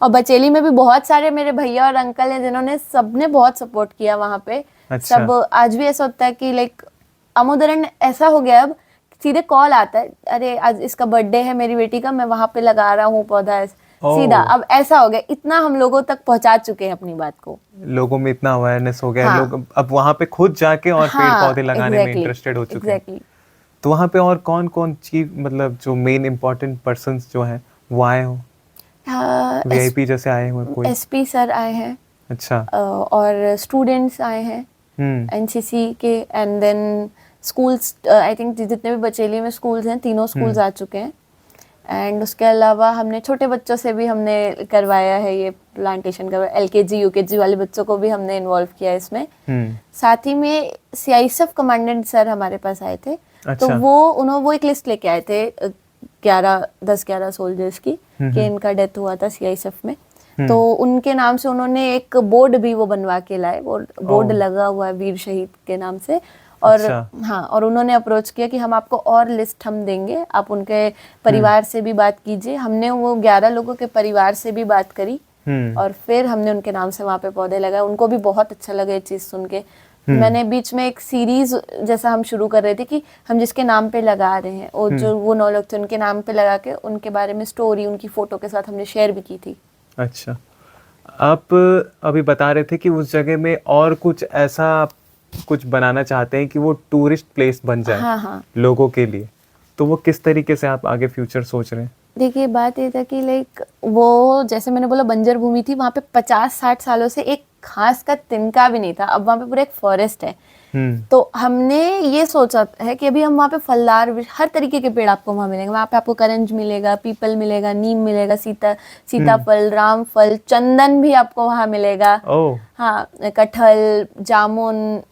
और बचेली में भी बहुत सारे मेरे भैया और अंकल हैं जिन्होंने सबने बहुत सपोर्ट किया वहाँ पे। अच्छा। सब आज भी ऐसा होता है कि लाइक आमोदरण ऐसा हो गया, अब सीधे कॉल आता है, अरे आज इसका बर्थडे है मेरी बेटी का, मैं वहाँ पे लगा रहा हूँ पौधा, सीधा। अब ऐसा हो गया, इतना हम लोगों तक पहुंचा चुके हैं अपनी बात को, लोगों में इतना अवेयरनेस हो गया। लोग अब वहाँ पे खुद जाके और पेड़ पौधे लगाने में इंटरेस्टेड हो चुके हैं। तो वहाँ पे और कौन कौन चीज, मतलब जो मेन इम्पोर्टेंट पर्संस जो हैं वो आए हो? वीआईपी जैसे आए हुए कोई? एसपी सर आए हैं। अच्छा। और स्टूडेंट्स आए हैं एनसीसी के, and then schools, I think जितने भी बचेली में स्कूल्स हैं, तीनों स्कूल्स आ चुके हैं। एंड उसके अलावा हमने छोटे बच्चों से भी हमने करवाया है, ये प्लांटेशन करवाया, एलकेजी यूकेजी वाले बच्चों को भी हमने इन्वॉल्व किया है इसमें। साथ ही में सीआईएसएफ कमांडेंट सर हमारे पास आए थे। अच्छा। तो वो एक लिस्ट लेके आए थे 10-11 सोल्जर्स की, कि इनका डेथ हुआ था सीआईएसएफ में। तो उनके नाम से उन्होंने एक बोर्ड भी वो बनवा के लाए, बोर्ड लगा हुआ है वीर शहीद के नाम से। और अच्छा। हाँ, और उन्होंने अप्रोच किया कि हम आपको और लिस्ट हम देंगे, आप उनके परिवार से भी बात कीजिए। हमने वो 11 लोगों के परिवार से भी बात करी और फिर हमने उनके नाम से वहाँ पे पौधे लगाए। उनको भी बहुत अच्छा लगा ये चीज़ सुन के। मैंने बीच में एक सीरीज जैसा हम शुरू कर रहे थे कि हम जिसके नाम पे लगा रहे हैं, और जो वो 9 लोग थे उनके नाम पे लगा के उनके बारे में स्टोरी उनकी फोटो के साथ हमने शेयर भी की थी। अच्छा, आप अभी बता रहे थे कि उस जगह में और कुछ ऐसा कुछ बनाना चाहते हैं कि वो टूरिस्ट प्लेस बन जाए। हाँ। लोगों के लिए, तो वो किस तरीके से आप आगे फ्यूचर सोच रहे हैं? देखिए, बात ये था कि लाइक वो जैसे मैंने बोला बंजर भूमि थी, वहाँ पे 50-60 सालों से एक घास का तिनका भी नहीं था, अब वहाँ पे पूरा एक फॉरेस्ट है। तो हमने ये सोचा है कि अभी हम वहाँ पे फलदार हर तरीके के पेड़ आपको वहाँ मिलेंगे। वहाँ पे आपको करंज मिलेगा, पीपल मिलेगा, नीम मिलेगा, सीताफल, रामफल, चंदन भी आपको वहाँ मिलेगा। हाँ, कटहल, जामुन,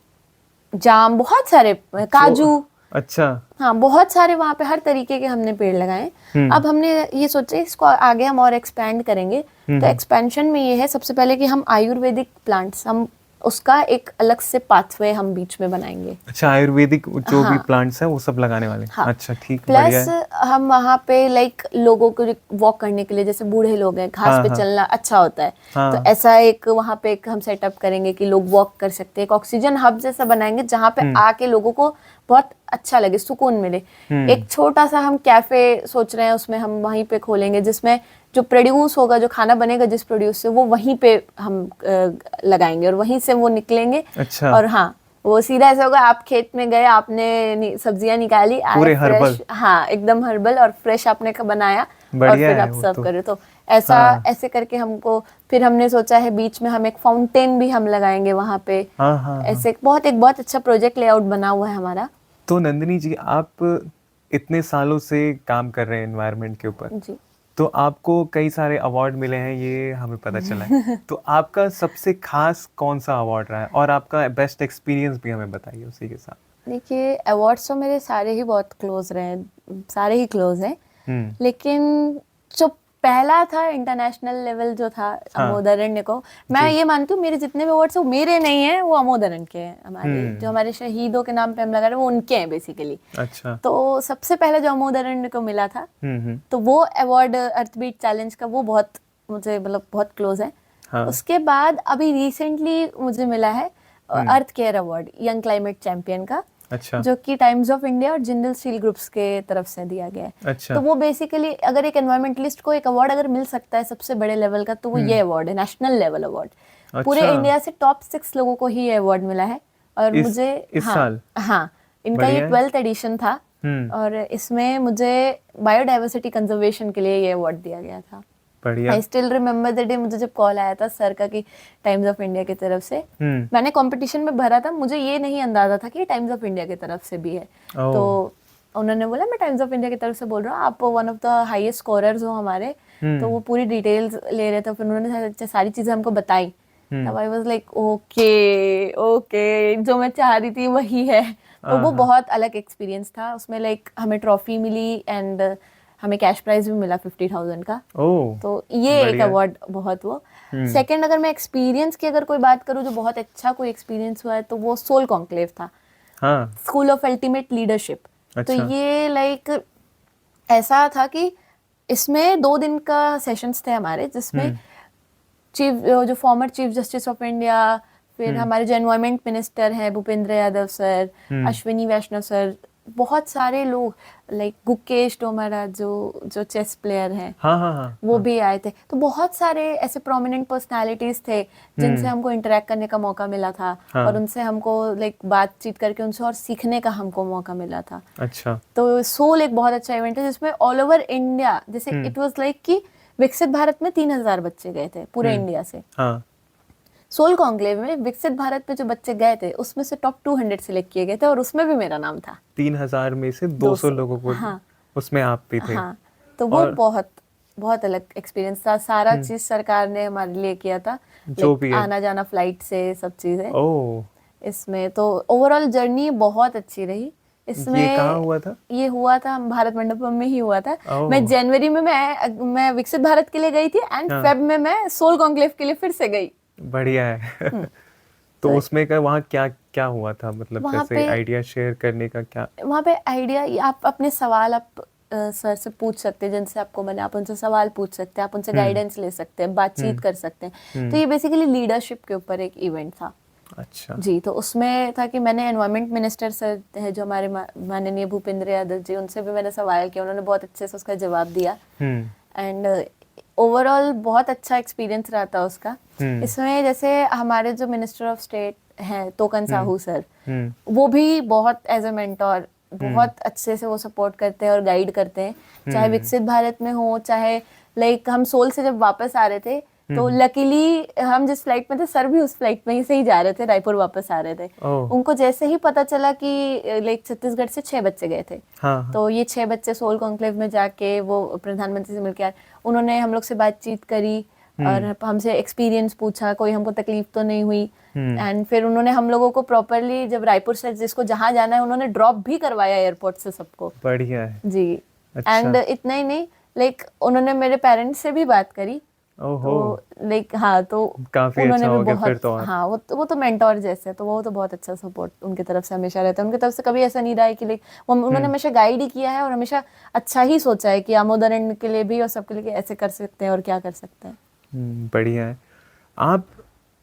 जाम, बहुत सारे, काजू। अच्छा। हाँ, बहुत सारे वहाँ पे हर तरीके के हमने पेड़ लगाए। अब हमने ये सोचा इसको आगे हम और एक्सपैंड करेंगे। तो एक्सपेंशन में ये है सबसे पहले कि हम आयुर्वेदिक प्लांट्स, हम उसका एक अलग से पाथवे हम बीच में बनाएंगे। अच्छा, आयुर्वेदिक जो भी प्लांट्स है वो सब लगाने वाले। हाँ, अच्छा, ठीक, बढ़िया है। प्लस हम वहाँ पे लाइक लोगों को वॉक करने के लिए, जैसे बूढ़े लोग हैं, घास पे चलना अच्छा होता है, तो ऐसा एक वहाँ पे एक हम सेटअप करेंगे कि लोग वॉक कर सकते हैं। एक ऑक्सीजन हब जैसा बनाएंगे जहाँ पे आके लोगों को बहुत अच्छा लगे, सुकून मिले। एक छोटा सा हम कैफे सोच रहे हैं, उसमें हम वहीं पे खोलेंगे, जिसमें जो प्रोड्यूस होगा, जो खाना बनेगा जिस प्रोड्यूस से, वो वहीं पे हम लगाएंगे और वहीं से वो निकलेंगे। अच्छा। और हाँ, वो सीधा ऐसा होगा, आप खेत में गए, आपने सब्जियां निकाली, पूरे हर्बल। हाँ, एकदम हर्बल और फ्रेश आपने का बनाया और फिर आप सर्व करे। तो ऐसा ऐसे करके हमको, फिर हमने सोचा है बीच में हम एक फाउंटेन भी हम लगाएंगे वहाँ पे। ऐसे एक बहुत अच्छा प्रोजेक्ट लेआउट बना हुआ है हमारा। तो नंदिनी जी, आप इतने सालों से काम कर रहे हैं एनवायरनमेंट के ऊपर जी, तो आपको कई सारे अवार्ड मिले हैं, ये हमें पता चला है। तो आपका सबसे खास कौन सा अवार्ड रहा है और आपका बेस्ट एक्सपीरियंस भी हमें बताइए उसी के साथ। देखिए, अवार्ड्स तो मेरे सारे ही बहुत क्लोज रहे, सारे ही क्लोज हैं। लेकिन जो पहला था इंटरनेशनल लेवल जो था, अमोदरण्य को, मैं ये मानती हूँ मेरे जितने भी अवार्ड्स वो मेरे नहीं है, वो अमोदरण्य के हैं। हमारे जो हमारे शहीदों के नाम पे हम लगा रहे हैं वो उनके हैं बेसिकली। अच्छा। तो सबसे पहले जो अमोदरण्य को मिला था, तो वो अवार्ड अर्थबीट चैलेंज का, वो बहुत मुझे मतलब बहुत क्लोज है। उसके बाद अभी रिसेंटली मुझे मिला है Earth Care award, young climate champion का। अच्छा। जो कि टाइम्स ऑफ इंडिया और जिंदल स्टील ग्रुप्स के तरफ से दिया गया है। अच्छा। तो वो बेसिकली अगर एक एनवायरमेंटलिस्ट को एक अवार्ड अगर मिल सकता है सबसे बड़े लेवल का, तो वो ये अवार्ड है, नेशनल लेवल अवार्ड। पूरे इंडिया से टॉप 6 लोगों को ही ये अवार्ड मिला है। और मुझे इस साल इनका ये 12th एडिशन था और इसमें मुझे बायोडाइवर्सिटी कंजर्वेशन के लिए ये अवार्ड दिया गया था। I still remember the day, मुझे जब कॉल आया था सर का कि टाइम्स ऑफ इंडिया की तरफ से, मैंने कंपटीशन में भरा था, मुझे ये नहीं अंदाजा था कि टाइम्स ऑफ इंडिया की तरफ से भी है। तो उन्होंने बोला मैं टाइम्स ऑफ इंडिया की तरफ से बोल रहा हूँ, आप one of the highest scorers हो हमारे। तो वो पूरी डिटेल्स ले रहे थे, फिर उन्होंने सारी चीजें हमको बताई। तब आई वाज लाइक ओके, जो मैं चाह रही थी वही है। तो वो बहुत अलग एक्सपीरियंस था। उसमें लाइक हमें ट्रॉफी मिली एंड हमें कैश प्राइज भी मिला 50,000 का। तो ये एक अवार्ड बहुत वो। सेकंड, अगर मैं एक्सपीरियंस की अगर कोई बात करूँ जो बहुत अच्छा कोई एक्सपीरियंस हुआ है, तो वो सोल कॉन्क्लेव था, स्कूल ऑफ अल्टीमेट लीडरशिप। तो ये लाइक ऐसा था कि इसमें 2 दिन का सेशंस थे हमारे, जिसमें जो former chief justice of India, फिर हमारे जो एनवायरमेंट मिनिस्टर हैं भूपेंद्र यादव सर, अश्विनी वैष्णव सर, बहुत सारे लोग, लाइक गुकेश डोमरा जो चेस प्लेयर हैं, वो भी आए थे। तो बहुत सारे ऐसे प्रोमिनेंट पर्सनालिटीज थे जिनसे हमको इंटरेक्ट करने का मौका मिला था। और उनसे हमको लाइक बातचीत करके उनसे और सीखने का हमको मौका मिला था। अच्छा। तो सोल एक बहुत अच्छा इवेंट है जिसमें ऑल ओवर इंडिया, जैसे इट वाज लाइक कि विकसित भारत में 3000 बच्चे गए थे पूरे इंडिया से। सोल कॉन्क्लेव में विकसित भारत पे जो बच्चे गए थे उसमें से टॉप 200 सिलेक्ट किए गए थे और उसमें भी मेरा नाम था। 3000 में से 200 लोगों को, उसमें आप भी थे। तो वो बहुत बहुत अलग एक्सपीरियंस था। सारा चीज सरकार ने हमारे लिए किया था, जो भी आना जाना फ्लाइट से सब चीजें। इसमें तो ओवरऑल जर्नी बहुत अच्छी रही। इसमें ये कहाँ हुआ था? ये हुआ था भारत मंडपम में ही हुआ था। मैं जनवरी में मैं विकसित भारत के लिए गई थी एंड फेब में मैं सोल कॉन्क्लेव के लिए फिर से गई। बढ़िया है। तो उसमें का वहाँ क्या क्या हुआ था, मतलब जैसे आइडिया शेयर करने का क्या? वहाँ पे आइडिया, आप अपने सवाल आप सर से पूछ सकते हैं, जिनसे आपको मैंने, आप उनसे सवाल पूछ सकते हैं, आप उनसे गाइडेंस ले सकते हैं, बातचीत कर सकते हैं। तो ये बेसिकली लीडरशिप के ऊपर एक इवेंट था। अच्छा जी। तो उसमें था कि मैंने एनवायरमेंट मिनिस्टर सर है जो हमारे माननीय भूपेंद्र यादव जी, उनसे भी मैंने सवाल किया, उन्होंने बहुत अच्छे से उसका जवाब दिया। एंड ओवरऑल बहुत अच्छा एक्सपीरियंस रहा था उसका। इसमें जैसे हमारे जो मिनिस्टर ऑफ स्टेट हैं तोकन साहू सर, वो भी बहुत एज ए मेंटोर बहुत अच्छे से वो सपोर्ट करते हैं और गाइड करते हैं, चाहे विकसित भारत में हो, चाहे लाइक हम सोल से जब वापस आ रहे थे तो लकीली हम जिस फ्लाइट में थे सर भी उस फ्लाइट में ही से ही जा रहे थे, रायपुर वापस आ रहे थे। उनको जैसे ही पता चला कि लाइक छत्तीसगढ़ से 6 बच्चे गए थे, तो ये 6 बच्चे सोल कॉन्क्लेव में जाके वो प्रधानमंत्री से मिलकर आए। उन्होंने हम लोग से बातचीत करी और हमसे एक्सपीरियंस पूछा, कोई हमको तकलीफ तो नहीं हुई। एंड फिर उन्होंने हम लोगों को प्रॉपरली जब रायपुर से जिसको जहाँ जाना है उन्होंने ड्रॉप भी करवाया एयरपोर्ट से सबको। बढ़िया है जी। एंड इतना ही नहीं, लाइक उन्होंने मेरे पेरेंट्स से भी बात करी। ओहो, तो लाइक हाँ, तो काफी उन्होंने अच्छा भी हो गया बहुत फिर तो। हाँ, वो तो मेंटोर जैसे, तो वो तो बहुत अच्छा सपोर्ट उनकी तरफ से हमेशा रहता है। उनकी तरफ से कभी ऐसा नहीं रहा है कि लाइक उन्होंने हमेशा गाइड ही किया है और हमेशा अच्छा ही सोचा है कि आमोदरण के लिए भी और सबके लिए कि ऐसे कर सकते हैं और क्या कर सकते हैं। बढ़िया है। आप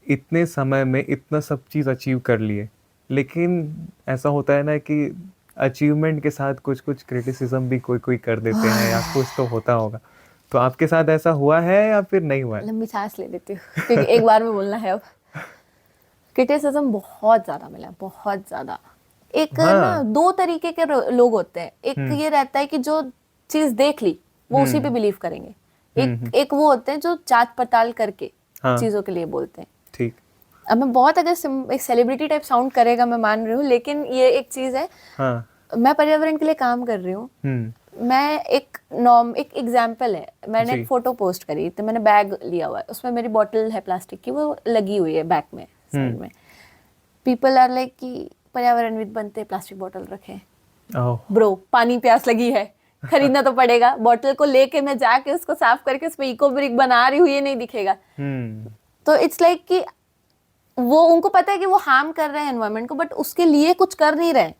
इतने समय में इतना सब चीज़ अचीव कर लिए, लेकिन ऐसा होता है ना कि अचीवमेंट के साथ कुछ कुछ क्रिटिसिज्म भी कोई कोई कर देते हैं या कुछ तो होता होगा। तो आपके साथ ऐसा हुआ है या फिर नहीं हुआ है? लंबी सांस ले लेती हूँ क्योंकि एक बार में बोलना है अब। क्रिटिसिज्म बहुत ज्यादा मिला, बहुत ज्यादा। एक ना 2 तरीके के लोग होते हैं। एक ये रहता है कि जो चीज देख ली वो उसी पे बिलीव करेंगे। एक वो होते हैं जो जांच पड़ताल करके चीजों के लिए बोलते हैं। ठीक। अब मैं बहुत अगर एक सेलिब्रिटी टाइप साउंड करेगा, मैं मान रही हूँ, लेकिन ये एक चीज है। मैं पर्यावरण के लिए काम कर रही हूँ। मैं एक एग्जाम्पल है, मैंने एक फोटो पोस्ट करी, तो मैंने बैग लिया हुआ है, उसमें मेरी बॉटल है प्लास्टिक की, वो लगी हुई है बैग में साइड में। पीपल आर लाइक कि पर्यावरणविद बनते प्लास्टिक बॉटल रखे। ब्रो, पानी प्यास लगी है, खरीदना तो पड़ेगा। बॉटल को लेके मैं जाके उसको साफ करके उसमें इको ब्रिक बना रही हूँ, ये नहीं दिखेगा। तो इट्स लाइक कि वो उनको पता है कि वो हार्म कर रहे हैं एनवायरनमेंट को, बट उसके लिए कुछ कर नहीं रहे।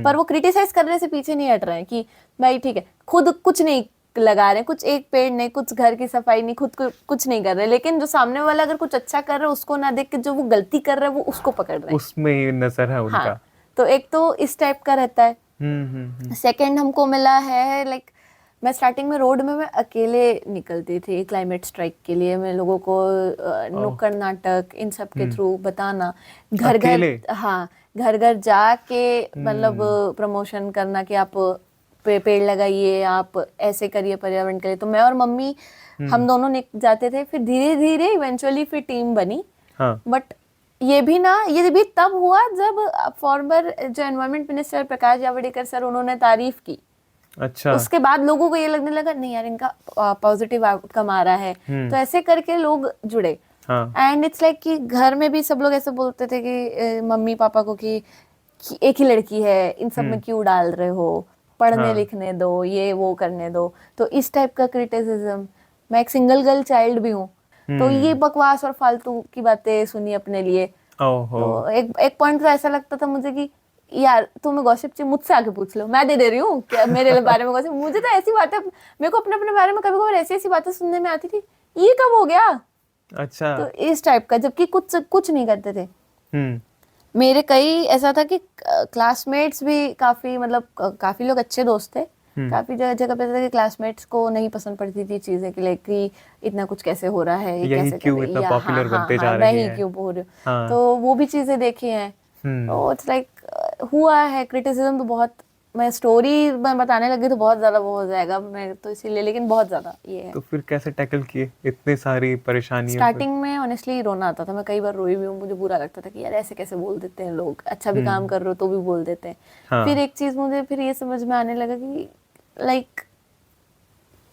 पर वो क्रिटिसाइज करने से पीछे नहीं हट रहे हैं कि भाई ठीक है, खुद कुछ नहीं लगा रहे हैं, कुछ एक पेड़ नहीं, कुछ घर की सफाई नहीं, खुद कुछ नहीं कर रहे, लेकिन जो सामने वाला अगर कुछ अच्छा कर रहा है उसको ना देख के जो वो गलती कर रहा है वो उसको पकड़ रहे हैं, उसमें ही नजर है उनका। हाँ, तो एक तो इस टाइप का रहता है। सेकंड हमको मिला है लाइक, मैं स्टार्टिंग में रोड में मैं अकेले निकलती थी क्लाइमेट स्ट्राइक के लिए। मैं लोगों को नुक्कड़ नाटक इन सब के थ्रू बताना, घर घर, हाँ, घर घर जाके मतलब प्रमोशन करना कि आप पेड़ लगाइए, आप ऐसे करिए पर्यावरण के लिए। तो मैं और मम्मी हम दोनों जाते थे, फिर धीरे धीरे इवेंचुअली फिर टीम बनी। बट ये भी तब हुआ जब फॉर्मर जो environment minister Prakash Javadekar sir, उन्होंने तारीफ की। अच्छा। उसके बाद लोगों को ये लगने लगा नहीं यार, इनका पॉजिटिव आउटकम आ रहा है, तो ऐसे करके लोग जुड़े। एंड इट्स लाइक कि घर में भी सब लोग ऐसे बोलते थे कि मम्मी पापा को कि एक ही लड़की है, इन सब में क्यों डाल रहे हो, पढ़ने लिखने दो, ये वो करने दो। तो इस टाइप का क्रिटिसिज्म। मैं एक सिंगल गर्ल चाइल्ड भी हूँ, तो ये बकवास और फालतू की बातें सुनी अपने लिए। तो एक पॉइंट तो ऐसा लगता था मुझे कि यार तुम्हें गॉसिप चाहिए मुझसे आके पूछ लो, मैं दे रही हूँ क्या मेरे बारे में गॉसिप। मुझे तो ऐसी बातें, मेरे को अपने बारे में कभी कभी ऐसी बातें सुनने में आती थी, ये कब हो गया। अच्छा। तो इस टाइप का, जबकि कुछ नहीं करते थे। मेरे कई ऐसा था कि क्लासमेट्स भी काफी, मतलब काफी लोग अच्छे दोस्त थे, काफी जगह पे थे कि क्लासमेट्स को नहीं पसंद पड़ती थी चीजें कि लाइक कि इतना कुछ कैसे हो रहा है, ये कैसे क्यों इतना पॉपुलर बनते जा रहे हैं, मैं ही क्यों बोल रही हूँ। तो वो भी चीजें देखी हैं। तो इट्स लाइक हुआ है क्रिटिसिज्म तो बहुत। मैं स्टोरी में बताने लगी तो बहुत ज्यादा वो हो जाएगा मैं तो, इसीलिए, लेकिन बहुत ज्यादा ये है। तो फिर कैसे टैकल किए इतने सारी परेशानियां? स्टार्टिंग में ऑनेस्टली रोना आता था, मैं कई बार रोई भी हूँ, मुझे बुरा लगता था कि यार ऐसे कैसे बोल देते हैं लोग, अच्छा भी काम कर रहे हो तो भी बोल देते हैं। फिर एक चीज मुझे फिर ये समझ में आने लगा कि लाइक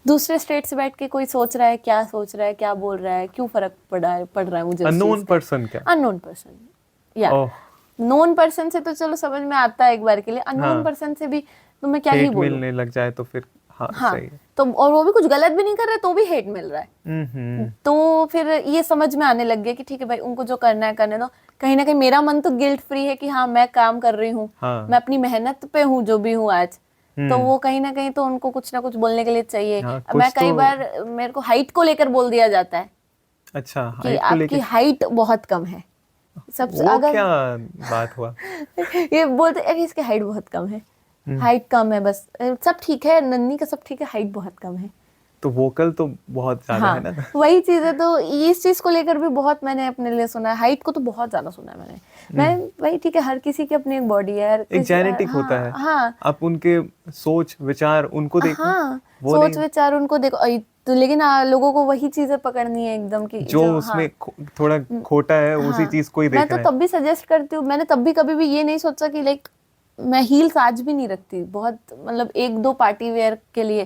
दूसरे स्टेट से बैठ के कोई सोच रहा है, क्या सोच रहा है, क्या बोल रहा है, क्यों फर्क पड़ रहा है मुझे। अननोन पर्सन क्या? अननोन पर्सन या नोन पर्सन से तो चलो समझ में आता है एक बार के लिए, अननोन पर्सन से भी तो मैं क्या ही बोलूं। मिलने लग जाए तो फिर सही है। तो और वो भी कुछ गलत भी नहीं कर रहे तो भी हेट मिल रहा है। तो फिर ये समझ में आने लग गया कि ठीक है भाई, उनको जो करना है करने दो। कहीं ना कहीं मेरा मन तो गिल्ट फ्री है कि हाँ मैं काम कर रही हूँ, मैं अपनी मेहनत पे हूँ जो भी हूँ आज। तो वो कहीं ना कहीं तो उनको कुछ ना कुछ बोलने के लिए चाहिए। मैं कई बार मेरे को हाइट को लेकर बोल दिया जाता है। अच्छा, कि आपकी हाइट बहुत कम है। सबसे अगर क्या बात हुआ ये बोलते अरे इसकी हाइट बहुत कम है, हाइट कम है, बस सब ठीक है, नन्ही का सब ठीक है, हाइट बहुत कम है। तो वोकल तो बहुत ज्यादा है ना। वही चीज है। तो इस चीज को लेकर भी बहुत मैंने अपने लिए सुना है। हाइट को तो बहुत ज्यादा सुना है मैंने। भाई ठीक है, हर किसी की अपनी एक बॉडी है, एक जेनेटिक होता है। आप उनके सोच विचार उनको देखो। सोच विचार उनको देखो। तो लेकिन लोगों को वही चीजें पकड़नी है एकदम कि जो उसमें थोड़ा खोटा है उसी चीज को ही मैं देखना तो है। तब भी सजेस्ट करती हूँ, मैंने तब भी कभी भी ये नहीं सोचा कि लाइक मैं हील्स आज भी नहीं रखती, बहुत मतलब एक दो पार्टी वेयर के लिए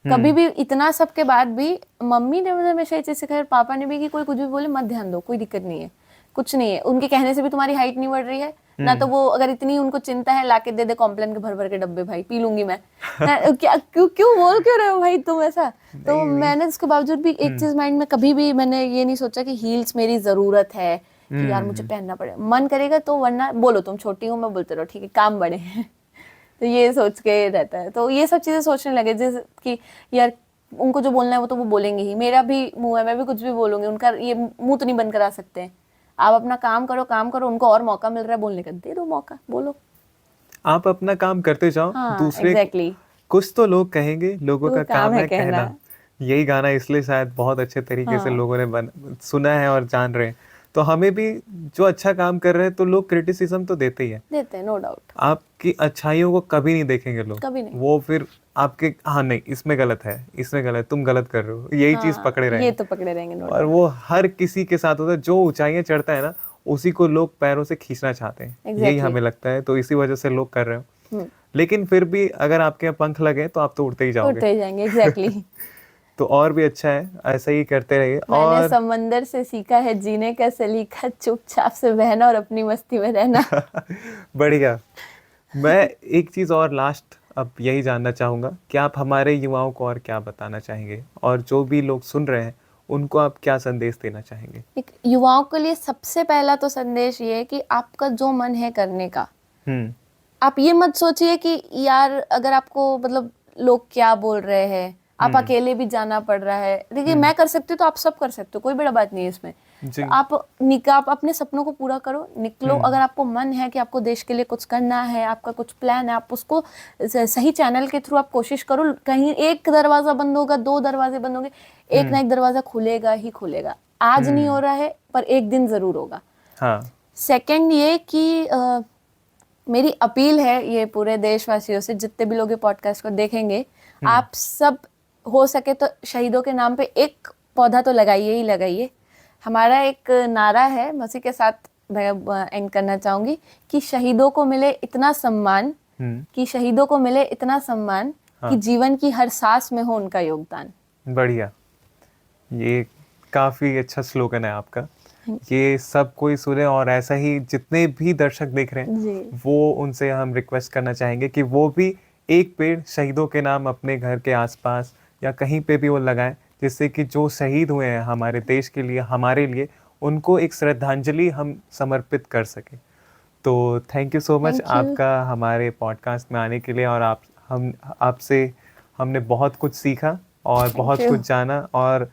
कभी भी। इतना सब के बाद भी मम्मी ने मुझे हमेशा ये चीज सिखाई, पापा ने भी, कि कोई कुछ भी बोले मत ध्यान दो, कोई दिक्कत नहीं है, कुछ नहीं है, उनके कहने से भी तुम्हारी हाइट नहीं बढ़ रही है ना, तो वो अगर इतनी उनको चिंता है लाके दे दे कॉम्प्लेन के भर भर के डब्बे, भाई पी लूंगी मैं। क्या क्यों क्यों बोल क्यों रहे हो भाई तुम ऐसा। तो मैंने इसके बावजूद भी एक चीज माइंड में कभी भी मैंने ये नहीं सोचा कि हील्स मेरी जरूरत है कि यार मुझे पहनना पड़ेगा, मन करेगा तो, वरना बोलो तुम छोटी हो, मैं बोलते रहो ठीक है, काम बड़े हैं। तो ये सोच के रहता है, तो ये सब चीजें सोचने लगे जैसे कि यार उनको जो बोलना है वो तो वो बोलेंगे ही, मेरा भी मुंह है, मैं भी कुछ भी बोलूंगी, उनका ये मुंह तो नहीं बंद करा सकते हैं। आप अपना काम करो, उनको और मौका मिल रहा है बोलने का, दे दो मौका, बोलो। आप अपना काम करते जाओ, हाँ, दूसरे exactly. कुछ तो लोग कहेंगे, लोगों तो का काम है कहना। यही गाना इसलिए शायद बहुत अच्छे तरीके से लोगों ने सुना है और जान रहे हैं। तो हमें भी जो अच्छा काम कर रहे हैं तो लोग क्रिटिसिज्म तो देते ही है, देते हैं, नो डाउट। आपकी अच्छाइयों को कभी नहीं देखेंगे लोग, कभी नहीं। वो फिर आपके हाँ नहीं इसमें गलत है, इसमें गलत, तुम गलत कर रहे हो, यही चीज पकड़े रहेंगे। ये तो पकड़े रहेंगे, no और वो हर किसी के साथ होता है, जो ऊंचाइयां चढ़ता है ना उसी को लोग पैरों से खींचना चाहते हैं। यही हमें लगता है, तो इसी वजह से लोग कर रहे हो। लेकिन फिर भी अगर आपके पंख लगे तो आप तो उड़ते ही जाओगे, उड़ते ही जाएंगे, एग्जैक्टली। तो और भी अच्छा है, ऐसा ही करते रहिए। मैंने और समंदर से सीखा है जीने का सलीका, चुपचाप से बहना और अपनी मस्ती में रहना। बढ़िया। मैं एक चीज और लास्ट अब यही जानना चाहूंगा कि आप हमारे युवाओं को और क्या बताना चाहेंगे, और जो भी लोग सुन रहे हैं उनको आप क्या संदेश देना चाहेंगे? एक युवाओं के लिए सबसे पहला तो संदेश ये है कि आपका जो मन है करने का, आप ये मत सोचिए कि यार अगर आपको मतलब लोग क्या बोल रहे हैं, आप अकेले भी जाना पड़ रहा है, देखिए मैं कर सकती हूँ तो आप सब कर सकते हो, कोई बड़ा बात नहीं है इसमें। तो आप अपने सपनों को पूरा करो, निकलो। अगर आपको मन है कि आपको देश के लिए कुछ करना है, आपका कुछ प्लान है, आप उसको सही चैनल के थ्रू आप कोशिश करो। कहीं एक दरवाजा बंद होगा, दो दरवाजे बंद होंगे, एक ना एक दरवाजा खुलेगा ही खुलेगा। आज नहीं हो रहा है पर एक दिन जरूर होगा। सेकंड ये कि मेरी अपील है ये पूरे देशवासियों से, जितने भी लोग ये पॉडकास्ट को देखेंगे, आप सब हो सके तो शहीदों के नाम पे एक पौधा तो लगाइए ही लगाइए। हमारा एक नारा है, मैं उसी के साथ एंड करना चाहूंगी कि शहीदों को मिले इतना सम्मान, कि शहीदों को मिले इतना सम्मान कि जीवन की हर सांस में हो उनका योगदान। बढ़िया, ये काफी अच्छा स्लोगन है आपका। ये सब कोई सुने, और ऐसा ही जितने भी दर्शक देख रहे हैं वो उनसे हम रिक्वेस्ट करना चाहेंगे कि वो भी एक पेड़ शहीदों के नाम अपने घर के आसपास या कहीं पे भी वो लगाएं, जिससे कि जो शहीद हुए हैं हमारे देश के लिए, हमारे लिए, उनको एक श्रद्धांजलि हम समर्पित कर सके। तो थैंक यू सो मच आपका हमारे पॉडकास्ट में आने के लिए, और आपसे हमने बहुत कुछ सीखा और बहुत कुछ जाना, और